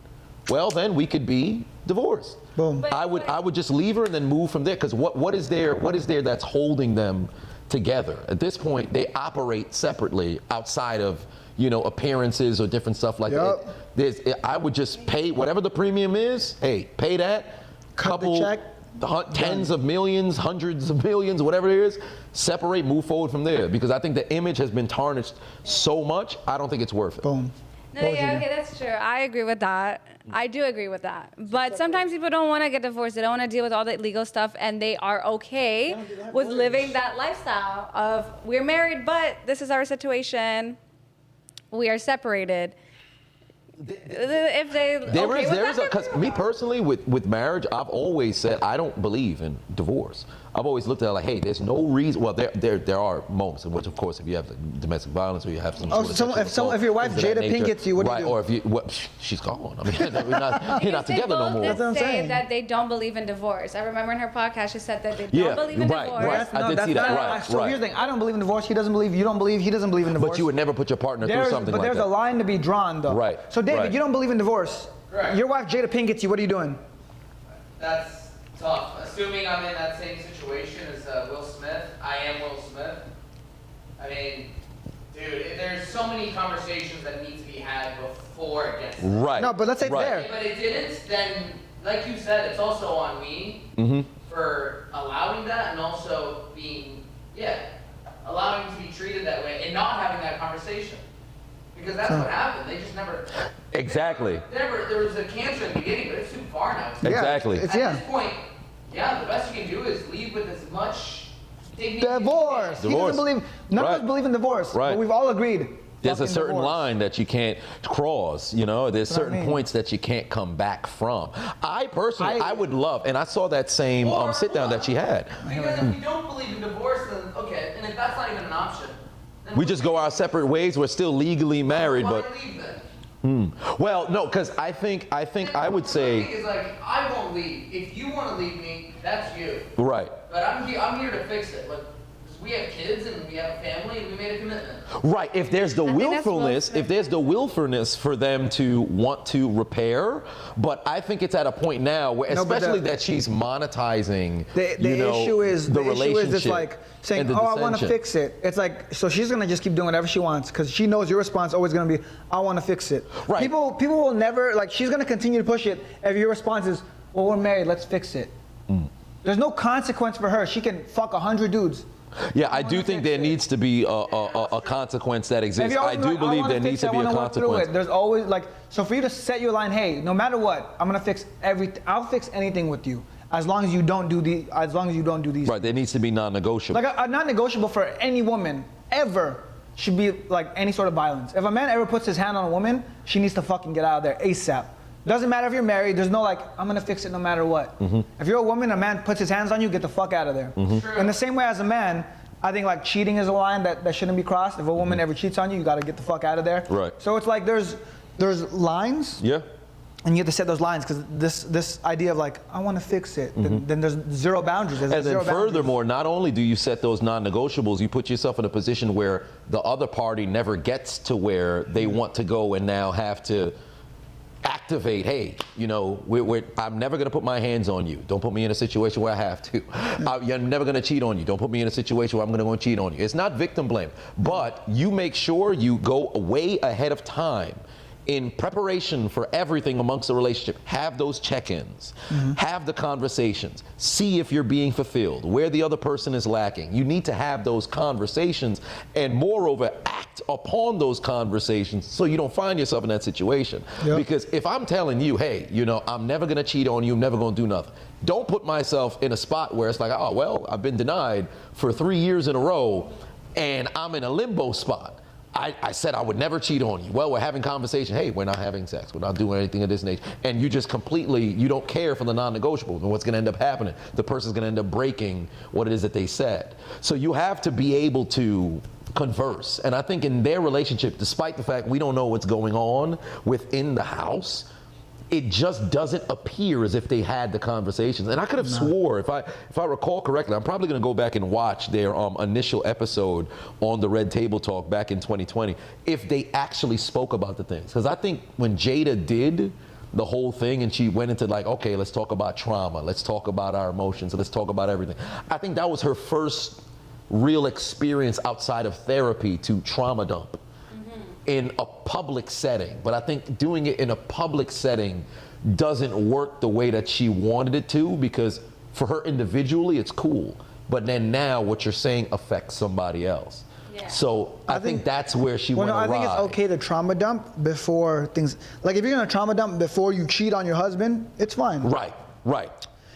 Well, then we could be divorced. Boom. I would just leave her and then move from there, because what is there that's holding them together? At this point, they operate separately outside of, you know, appearances or different stuff like that. I would just pay whatever the premium is. Hey, pay that. Cut the check. Tens of millions, hundreds of millions, whatever it is, separate, move forward from there. Because I think the image has been tarnished so much, I don't think it's worth it. Boom. No, yeah, okay, that's true. I agree with that. I do agree with that. But sometimes people don't want to get divorced. They don't want to deal with all that legal stuff, and they are okay with living that lifestyle of, we're married, but this is our situation. We are separated. If because me personally, with marriage, I've always said I don't believe in divorce. I've always looked at it like, hey, there's no reason. Well, there are moments in which, of course, if you have domestic violence or you have some if your wife Jada Pinkett you, what do you do? Or if she's gone. I mean, you're not together no more. That's what I'm saying. That they don't believe in divorce. I remember in her podcast she said that they don't believe in divorce. Right. I did see that. Right. So here's the thing. I don't believe in divorce. He doesn't believe. You don't believe. He doesn't believe in divorce. But you would never put your partner through something like that. But there's a line to be drawn, though. Right. So David, you don't believe in divorce. Correct. Your wife Jada Pinkett you. What are you doing? That's tough. Assuming I'm in that same situation as Will Smith, I am Will Smith. I mean, dude, there's so many conversations that need to be had before it gets there. Right. No, but let's say it's there. But it didn't, then, like you said, it's also on me for allowing that and also being, allowing to be treated that way and not having that conversation. Because that's what happened. They just never. Exactly. There was a cancer in the beginning, but it's too far now. Exactly. At this point, the best you can do is leave with as much dignity. Divorce. He doesn't believe. None of us believe in divorce. Right. But we've all agreed. There's a certain divorce. line that you can't cross, you know, there's certain points that you can't come back from. I personally, I would love, and I saw that same sit down that she had. Because if you don't believe in divorce, then okay, and if that's not even an option, then We just go our separate ways, we're still legally married, but. leave then? Well, no, because I think I would The say. thing is, like, I won't leave. If you want to leave me, that's you. Right. But I'm here to fix it. Like, we have kids and we have a family and we made a commitment. Right. If there's the willfulness for them to want to repair, but I think it's at a point now where, especially that she's monetizing, the issue is just like saying, "Oh, I want to fix it." It's like, so she's gonna just keep doing whatever she wants because she knows your response is always gonna be, "I want to fix it." Right. People will never like. She's gonna continue to push it if your response is, "Well, we're married. Let's fix it." There's no consequence for her. She can fuck 100 dudes. Yeah, I do think there needs to be a consequence that exists. I do believe there needs to be a consequence. There's always like, so for you to set your line, hey, no matter what, I'm gonna fix everything. I'll fix anything with you, as long as you don't do these. Right, there needs to be non-negotiable. Like a non-negotiable for any woman ever should be like any sort of violence. If a man ever puts his hand on a woman, she needs to fucking get out of there ASAP. Doesn't matter if you're married. There's no like, I'm gonna fix it no matter what. If you're a woman, a man puts his hands on you, get the fuck out of there. In the same way as a man, I think like cheating is a line that shouldn't be crossed. If a woman ever cheats on you, you gotta get the fuck out of there. Right. So it's like there's lines. Yeah. And you have to set those lines because this idea of like, I want to fix it, then there's zero boundaries. And then furthermore, not only do you set those non-negotiables, you put yourself in a position where the other party never gets to where they want to go and now have to activate, hey, you know, I'm never going to put my hands on you. Don't put me in a situation where I have to. I'm never going to cheat on you. Don't put me in a situation where I'm going to go and cheat on you. It's not victim blame, but you make sure you go way ahead of time in preparation for everything amongst the relationship. Have those check-ins, have the conversations, see if you're being fulfilled, where the other person is lacking. You need to have those conversations and moreover act upon those conversations so you don't find yourself in that situation. Yep. Because if I'm telling you, hey, you know, I'm never gonna cheat on you, I'm never gonna do nothing. Don't put myself in a spot where it's like, oh, well, I've been denied for 3 years in a row and I'm in a limbo spot. I said I would never cheat on you. Well, we're having conversation. Hey, we're not having sex. We're not doing anything of this nature. And you just completely, you don't care for the non-negotiables. And what's going to end up happening? The person's going to end up breaking what it is that they said. So you have to be able to converse. And I think in their relationship, despite the fact we don't know what's going on within the house, it just doesn't appear as if they had the conversations. And I could have swore, if I recall correctly, I'm probably going to go back and watch their initial episode on the Red Table Talk back in 2020, if they actually spoke about the things. Because I think when Jada did the whole thing and she went into like, okay, let's talk about trauma, let's talk about our emotions, let's talk about everything. I think that was her first real experience outside of therapy to trauma dump in a public setting. But I think doing it in a public setting doesn't work the way that she wanted it to, because for her individually, it's cool. But then now what you're saying affects somebody else. Yeah. So I think that's where she went awry. I think it's okay to trauma dump before things, like if you're gonna trauma dump before you cheat on your husband, it's fine. Right.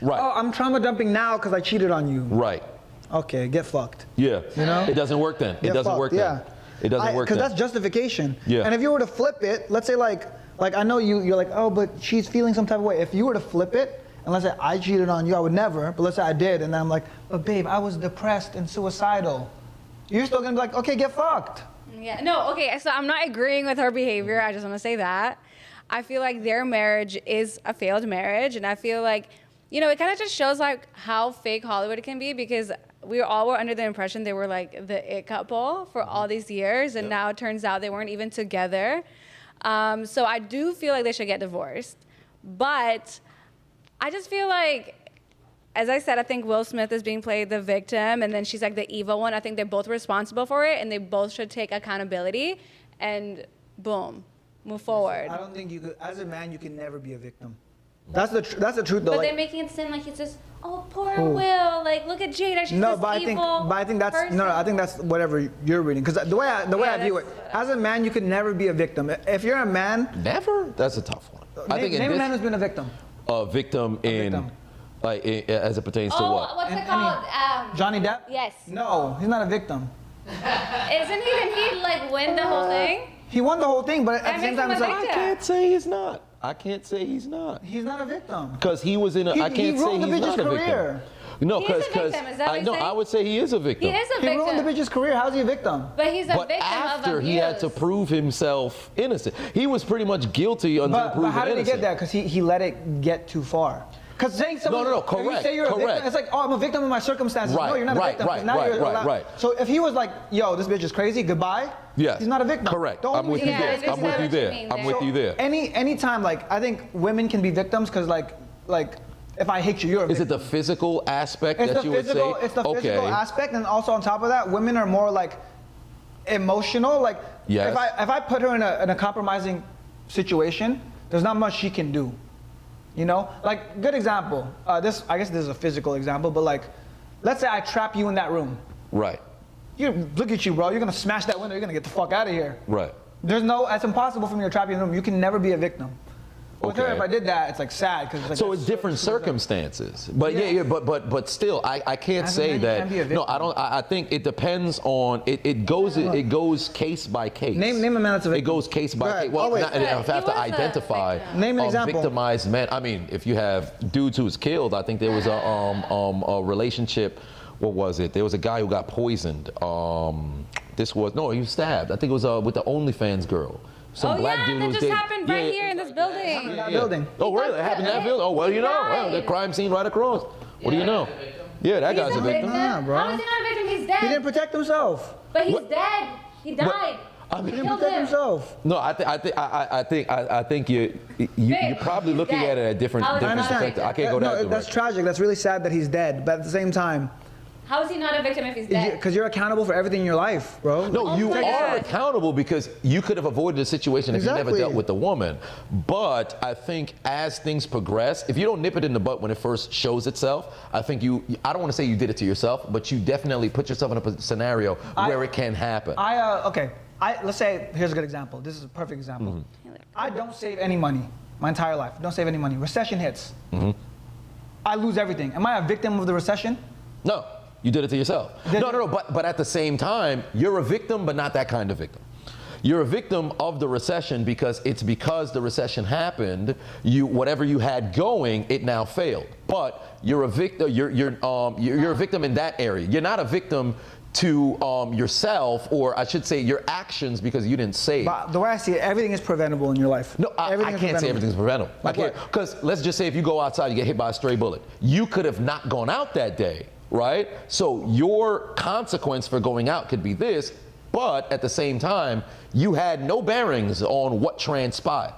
Oh, I'm trauma dumping now because I cheated on you. Right. Okay, get fucked. Yeah. You know? It doesn't work then. It doesn't work then. Yeah. It doesn't work because that's justification. Yeah. And if you were to flip it, let's say like I know you're like, oh, but she's feeling some type of way. If you were to flip it, and let's say I cheated on you, I would never, but let's say I did, and then I'm like, but babe, I was depressed and suicidal. You're still gonna be like, okay, get fucked. Yeah, no, okay, so I'm not agreeing with her behavior, I just wanna say that. I feel like their marriage is a failed marriage, and I feel like, you know, it kind of just shows like how fake Hollywood can be, because we all were under the impression they were like the it couple for all these years, and now it turns out they weren't even together. So I do feel like they should get divorced. But I just feel like, as I said, I think Will Smith is being played the victim, and then she's like the evil one. I think they're both responsible for it, and they both should take accountability, and boom, move forward. I don't think you could, as a man, you can never be a victim. That's the truth, though. But they're making it seem like it's just, oh, poor Will. Like, look at Jada. She's this evil I think that's person. I think that's whatever you're reading. Because the way I view it, as a man, you could never be a victim. If you're a man, never. That's a tough one. Name a man who's been a victim. A victim like as it pertains to what? What's it called? Johnny Depp. Yes. No, he's not a victim. Isn't he? Didn't he like win the whole thing? He won the whole thing, but at the same time, it's like, I can't say he's not. I can't say he's not. He's not a victim. Because he was in a. I can't say he's not a victim. No, because I would say he is a victim. He is a victim. He ruined the bitch's career. How's he a victim? But he's a victim after of abuse. He had to prove himself innocent. He was pretty much guilty until proven innocent. But how did he get that? Because he let it get too far. Because saying something, correct. You say you're a victim, it's like, oh, I'm a victim of my circumstances. Right, no, you're not a victim. Right. So if he was like, yo, this bitch is crazy, goodbye. Yeah. He's not a victim. Correct. I'm with you there. I'm with you there. Any time, like, I think women can be victims because like if I hit you, you're a victim. Is it the physical aspect that you would say? It's the physical aspect, and also on top of that, women are more like emotional. Like, yes. if I put her in a compromising situation, there's not much she can do. You know, like, good example. I guess this is a physical example, but like, let's say I trap you in that room, Right. You look at you, bro. You're gonna smash that window. You're gonna get the fuck out of here. Right. It's impossible for me to trap you in a room. You can never be a victim. With her, if I did that, it's like sad because so it's different circumstances. But but still, I can't say that. No, I don't. I think it depends on it goes case by case. Name a man that's a victim. It goes case by case. Well, I have to identify. Name an example. Victimized men. I mean, if you have dudes who's killed, I think there was a relationship. What was it? There was a guy who got poisoned. He was stabbed. I think it was with the OnlyFans girl. Some black dude that just happened right here in this building. Building. Oh, really? It happened in that building? Oh, well, you know. Well, the crime scene right across. What do you know? Yeah, that guy's a victim. Yeah, bro. How is he not a victim? He's dead. He didn't protect himself. But he's dead. He died. He didn't protect himself. No, I think you're probably looking at it at different perspective. I can't go that direction. That's tragic. That's really sad that he's dead. But at the same time, how is he not a victim if he's dead? Because you're accountable for everything in your life, bro. No, you are accountable because you could have avoided the situation if you never dealt with the woman. But I think as things progress, if you don't nip it in the butt when it first shows itself, I think I don't want to say you did it to yourself, but you definitely put yourself in a scenario where it can happen. Let's say, here's a good example. This is a perfect example. Mm-hmm. I don't save any money my entire life. Don't save any money. Recession hits. Mm-hmm. I lose everything. Am I a victim of the recession? No. You did it to yourself. No. But at the same time, you're a victim, but not that kind of victim. You're a victim of the recession because the recession happened. Whatever you had going, it now failed. But you're a victim. You're a victim in that area. You're not a victim to yourself, or I should say your actions, because you didn't save. But the way I see it, everything is preventable in your life. No, I can't say everything's preventable. Because let's just say if you go outside, you get hit by a stray bullet. You could have not gone out that day. Right? So your consequence for going out could be this, but at the same time, you had no bearings on what transpired.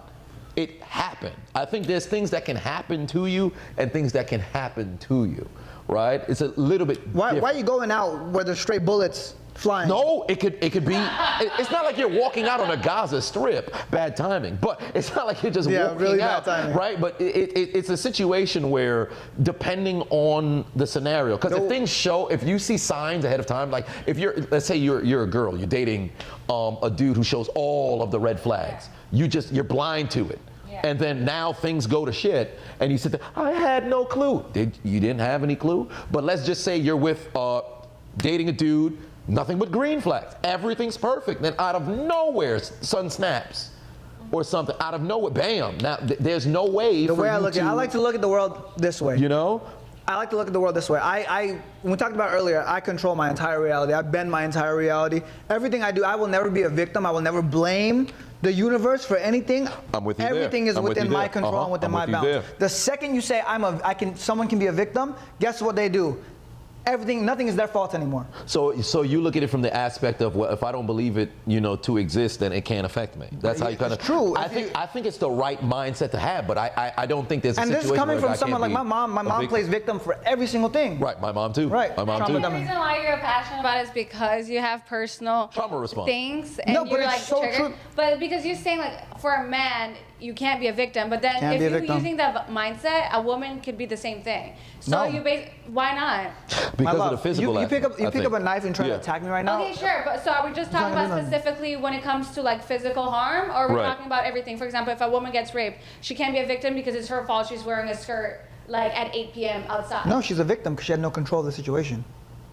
It happened. I think there's things that can happen to you and things that can happen to you, right? It's a little bit different. Why are you going out where there's stray bullets flying? No, it could be. It's not like you're walking out on a Gaza Strip. Bad timing. But it's not like you're just walking really out, bad timing. right? But it's a situation where, depending on the scenario, because if you see signs ahead of time, like let's say you're a girl, you're dating a dude who shows all of the red flags. You're blind to it. Yeah. And then now things go to shit, and you sit there, I had no clue. You didn't have any clue? But let's just say you're with dating a dude. Nothing but green flags. Everything's perfect. Then out of nowhere, sun snaps or something. Out of nowhere, bam. Now, there's no way the way I like to look at the world this way. You know? I like to look at the world this way. When we talked about earlier, I control my entire reality. I bend my entire reality. Everything I do, I will never be a victim. I will never blame the universe for anything. I'm with you Everything there. is within my control and within my bounds. The second you say someone can be a victim, guess what they do? Nothing is their fault anymore. So you look at it from the aspect of, well, if I don't believe it, to exist, then it can't affect me. That's how you kind of. True. I think it's the right mindset to have, but I don't think there's a situation. And this is coming from someone like my mom. My mom plays victim for every single thing. Right. My mom too. Right. My mom too. The reason why you're passionate about it is because you have personal trauma response things, and you're like triggered. But because you're saying like for a man, you can't be a victim, but then if you're using that mindset, a woman could be the same thing. So why not? Because of the physical aspect. You pick up a knife and try to attack me right now. Okay, sure. But so are we just talking about specifically when it comes to like physical harm, or we're talking about everything? For example, if a woman gets raped, she can't be a victim because it's her fault. She's wearing a skirt like at 8 p.m. outside. No, she's a victim because she had no control of the situation.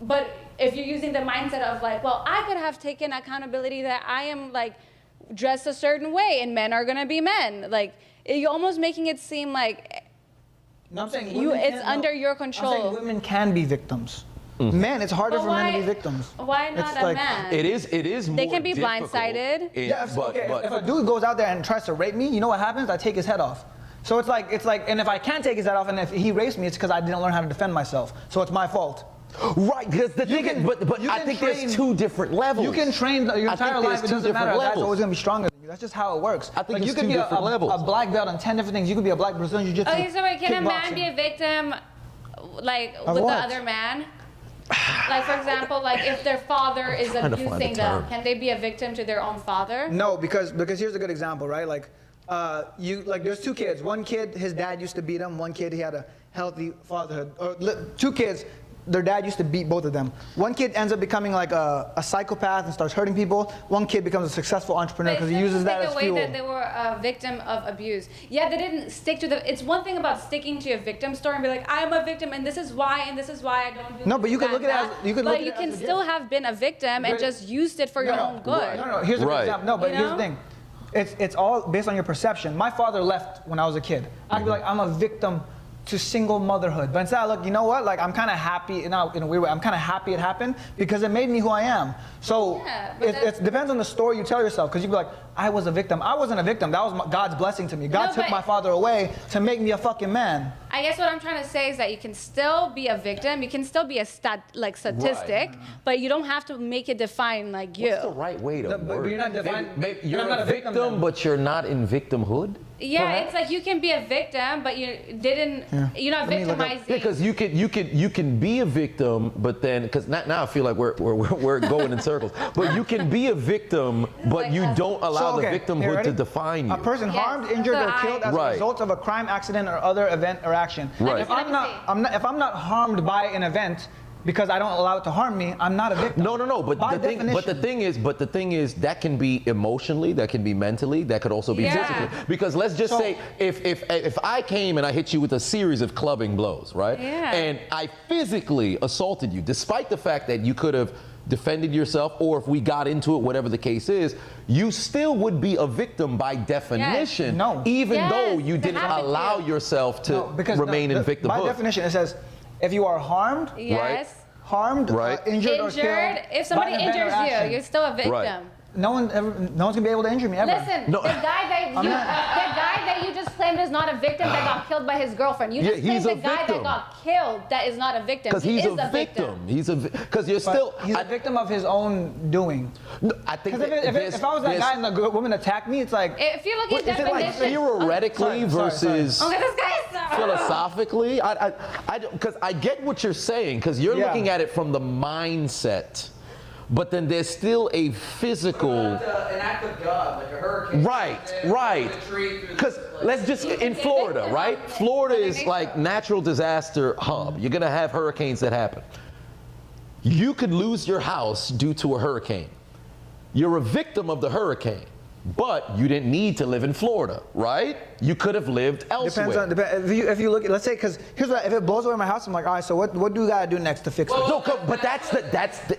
But if you're using the mindset of like, well, I could have taken accountability that I am like dressed a certain way and men are gonna be men, like you're almost making it seem like I'm saying it's under your control. I'm saying women can be victims. Men, it's harder for men to be victims. Why not a man? It is more They can be difficult. blindsided. If a dude goes out there and tries to rape me, you know what happens? I take his head off. So it's like, and if I can't take his head off, and if he rapes me, it's because I didn't learn how to defend myself. So it's my fault. Right, because the thing is, but I think there's two different levels. You can train your entire life. It doesn't matter. That's always going to be stronger than you. That's just how it works. I think you could be a black belt on 10 different things. You could be a black Brazilian Jiu-Jitsu. Okay, so wait, can a man be a victim, like with the other man? Like for example, like if their father is abusing them, can they be a victim to their own father? No, because here's a good example, right? Like, there's two kids. One kid, his dad used to beat him. One kid, he had a healthy fatherhood. Or two kids, their dad used to beat both of them. One kid ends up becoming like a psychopath and starts hurting people. One kid becomes a successful entrepreneur because he uses that as fuel. The way that they were a victim of abuse. Yeah, they didn't stick to it's one thing about sticking to a victim story and be like, I'm a victim and this is why I don't do No, but you can look at it as but you can still have been a victim and just used it for your own good. No, here's a good example. No, but here's the thing. It's all based on your perception. My father left when I was a kid. I'd be like, I'm a victim to single motherhood. But instead, look, you know what? Like, I'm kind of happy, in a weird way, I'm kind of happy it happened because it made me who I am. So it depends on the story you tell yourself, because you'd be like, I was a victim. I wasn't a victim. That was God's blessing to me. God took my father away to make me a fucking man. I guess what I'm trying to say is that you can still be a victim. You can still be a statistic, but you don't have to make it define like you. What's the right way to word? But you're not defined. You're not a victim, but you're not in victimhood? Yeah, it's like you can be a victim, but you're not victimizing. Yeah, because you can be a victim, but then because now I feel like we're going in circles. But you can be a victim, but you don't allow the victimhood to define you. A person harmed, injured, or killed as a result of a crime, accident, or other event or action. Right. If I'm not harmed by an event because I don't allow it to harm me, I'm not a victim. No. But the thing is, that can be emotionally, that can be mentally, that could also be physically. Because let's just say, if I came and I hit you with a series of clubbing blows, right? Yeah. And I physically assaulted you, despite the fact that you could have defended yourself, or if we got into it, whatever the case is, you still would be a victim by definition. Yes. No. Even though you didn't allow yourself to remain in victimhood. By definition, it says, if you are harmed, harmed, injured, or killed. If somebody injures you, you're still a victim. Right. No one's gonna be able to injure me ever. Listen, the guy that you just claimed is not a victim that got killed by his girlfriend. You just claimed the guy that got killed that is not a victim. Because he's a victim. Because you're still. He's a victim of his own doing. No, I think if I was that guy and the woman attacked me, it's like. If you look at definition. Like theoretically versus Okay, this guy's philosophically, because I get what you're saying, because you're looking at it from the mindset. But then there's still a physical. An act of God, like a hurricane. Right. Because let's just in Florida, right? Florida is like natural disaster hub. You're gonna have hurricanes that happen. You could lose your house due to a hurricane. You're a victim of the hurricane, but you didn't need to live in Florida, right? You could have lived elsewhere. If you look at, let's say, because here's what, if it blows away my house, I'm like, all right, so what do we gotta do next to fix it? No, but that's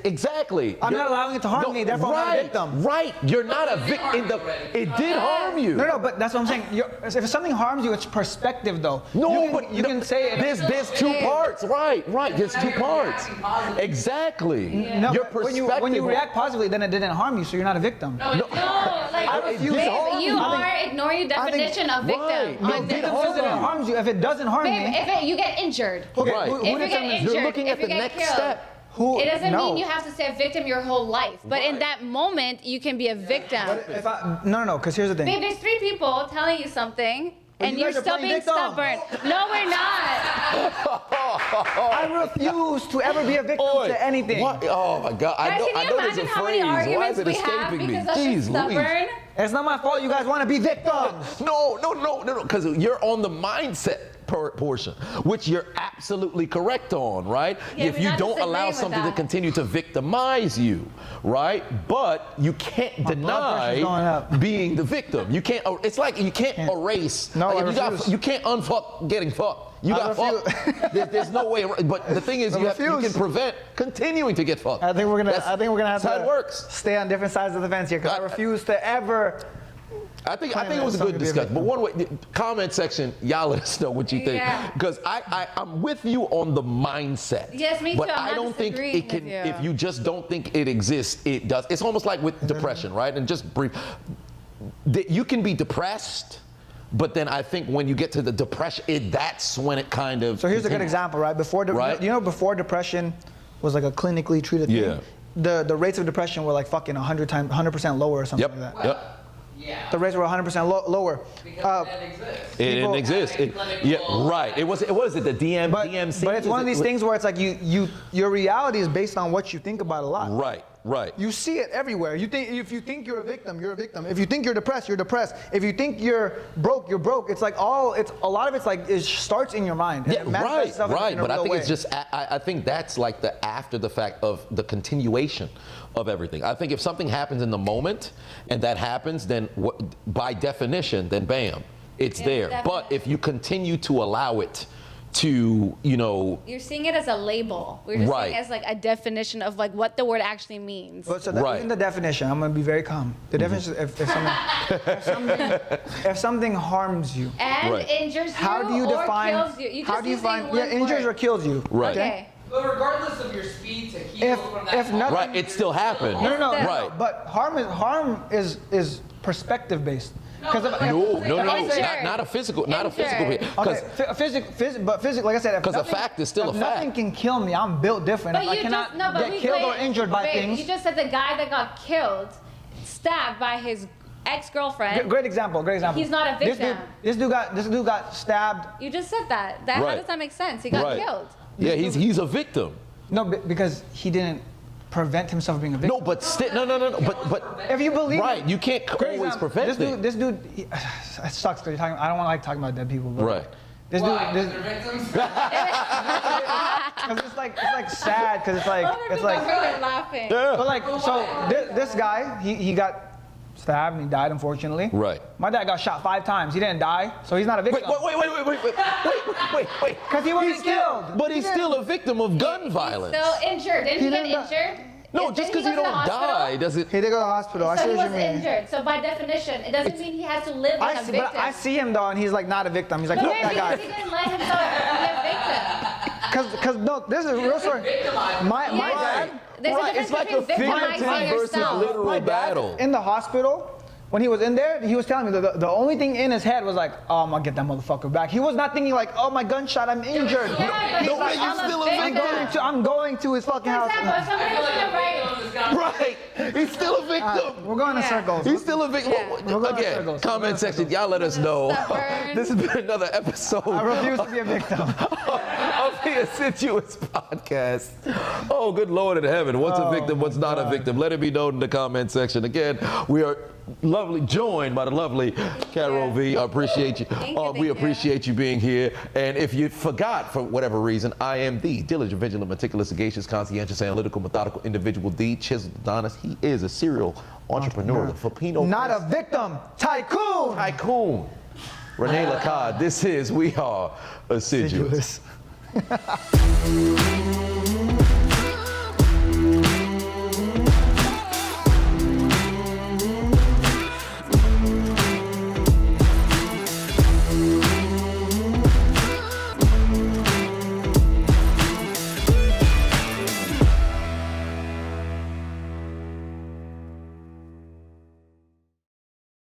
exactly. I'm not allowing it to harm me, therefore I'm not a victim. Right, you're not a victim. It did harm you. No, but that's what I'm saying. If something harms you, it's perspective, though. You can say it. There's two parts. Right. There's two parts. Exactly. No, your perspective. when you react positively, then it didn't harm you, so you're not a victim. like you are ignoring the definition of victim. Right. No, Victim says it harms you. If it doesn't harm me, if you get injured. Okay. Right. If you get injured, you're looking at if you the get next killed, step. It doesn't mean you have to stay a victim your whole life. But in that moment, you can be a victim. No, because here's the thing. Babe, there's 3 people telling you something, and you're still being stubborn. No, we're not. I refuse to ever be a victim to anything. What? Oh my God! I know there's a phrase. Why is it escaping me? Jeez Louise. It's not my fault you guys want to be victims. No. Because you're on the mindset portion, which you're absolutely correct on, right? Yeah, if you don't allow something to continue to victimize you, right? But you can't deny being the victim. You can't. It's like you can't erase. No, you can't unfuck getting fucked. You got fucked. There's no way. But the thing is, you can prevent continuing to get fucked. I think we're gonna have to. How it works. Stay on different sides of the fence here, because I refuse to ever. I think it was a good discussion. But one way, comment section, y'all let us know what you think, because I'm with you on the mindset. Yes, me too. But I don't think it can. If you just don't think it exists, it does. It's almost like with depression, right? And just brief, you can be depressed. But then I think when you get to the depression, that's when it kind of. So here's a good example, right? Before depression was like a clinically treated thing. The rates of depression were like fucking 100% lower or something like that. Yep. Yeah. The rates were 100% lower. Because it didn't exist. It didn't exist. Right. It was the DMC. But it's one of these things where it's like your reality is based on what you think about a lot. Right. Right. You see it everywhere. If you think you're a victim, you're a victim. If you think you're depressed, you're depressed. If you think you're broke, you're broke. It's like a lot of it's like it starts in your mind. And Yeah, it manifests itself in a but I real think way. it's just, I think that's like the after the fact of the continuation of everything. I think if something happens in the moment and that happens, then by definition, then bam, it's there. Definitely. But if you continue to allow it to, You're seeing it as a label. We're just Right. seeing it as like a definition of like what the word actually means. But so Right. even the definition, I'm gonna be very calm. The definition, if something harms you, And Right. injures you how do you or define? kills you. How do you using find? one Yeah, injures word. or kills you. Right. Okay. But regardless of your speed to heal from that if nothing- right, it still happened. No. Right. But harm is perspective based. Because No, Injured. not a physical, not a physical. Injured. Because physical, like I said, Because a fact is still a if fact. Nothing can kill me. I'm built different. But I you cannot just but get we killed or wait, injured by wait, things. You just said the guy that got killed, stabbed by his ex-girlfriend. Great example. He's not a victim. This dude got stabbed. You just said that. How Right. does that make sense? He got Right. killed. Yeah, he's a victim. No, because he didn't prevent himself from being a victim. No, but still, no. But If you believe right, you can't Great always example. prevent it. This dude, it sucks because I don't want to like talking about dead people. But Right. This Why? dude, They're victims? because it's like sad because it's like We're laughing. but like so this guy he got stabbed and he died unfortunately. Right. My dad got shot 5 times. He didn't die, so he's not a victim. Wait. Because he wasn't killed. But he's still a victim of gun violence. So injured. Didn't he get didn't die. injured? No, Didn't just he because go you to the don't hospital? die doesn't. He did go to the hospital. I So see he what was you mean. injured. So by definition, it doesn't mean he has to live like a victim. But I see him though, and he's like not a victim. He's like, But fuck maybe that because he guy. didn't let himself be a victim. Because no, this is a real story. My Yes. dad. There's a Right, difference it's like between a figurative victimizing versus yourself. literal My dad, battle. in the hospital, when he was in there, he was telling me the only thing in his head was like, oh, I'm gonna get that motherfucker back. He was not thinking like, oh, my gunshot, I'm injured. Yeah, No, but man, you're I'm still a victim. I'm going to his fucking For house. example, if somebody was gonna write, Right. He's still a victim. We're going in Yeah. circles. He's still a victim. Yeah. We're going in Again, circles. comment section, y'all let us know. Stubborn. This has been another episode I refuse to be a victim. of the Assiduous podcast. Oh, good Lord in heaven. What's a victim? What's not a victim? Let it be known in the comment section. Again, we are joined by the lovely Carol V. I appreciate you. Thank you, We thank you. appreciate you being here. And if you forgot for whatever reason, I am the diligent, vigilant, meticulous, sagacious, conscientious, analytical, methodical individual, the chiseled Adonis. He is a serial entrepreneur, the Filipino Not a victim. Tycoon. tycoon. Renee Lacan, this is We Are Assiduous. Assiduous.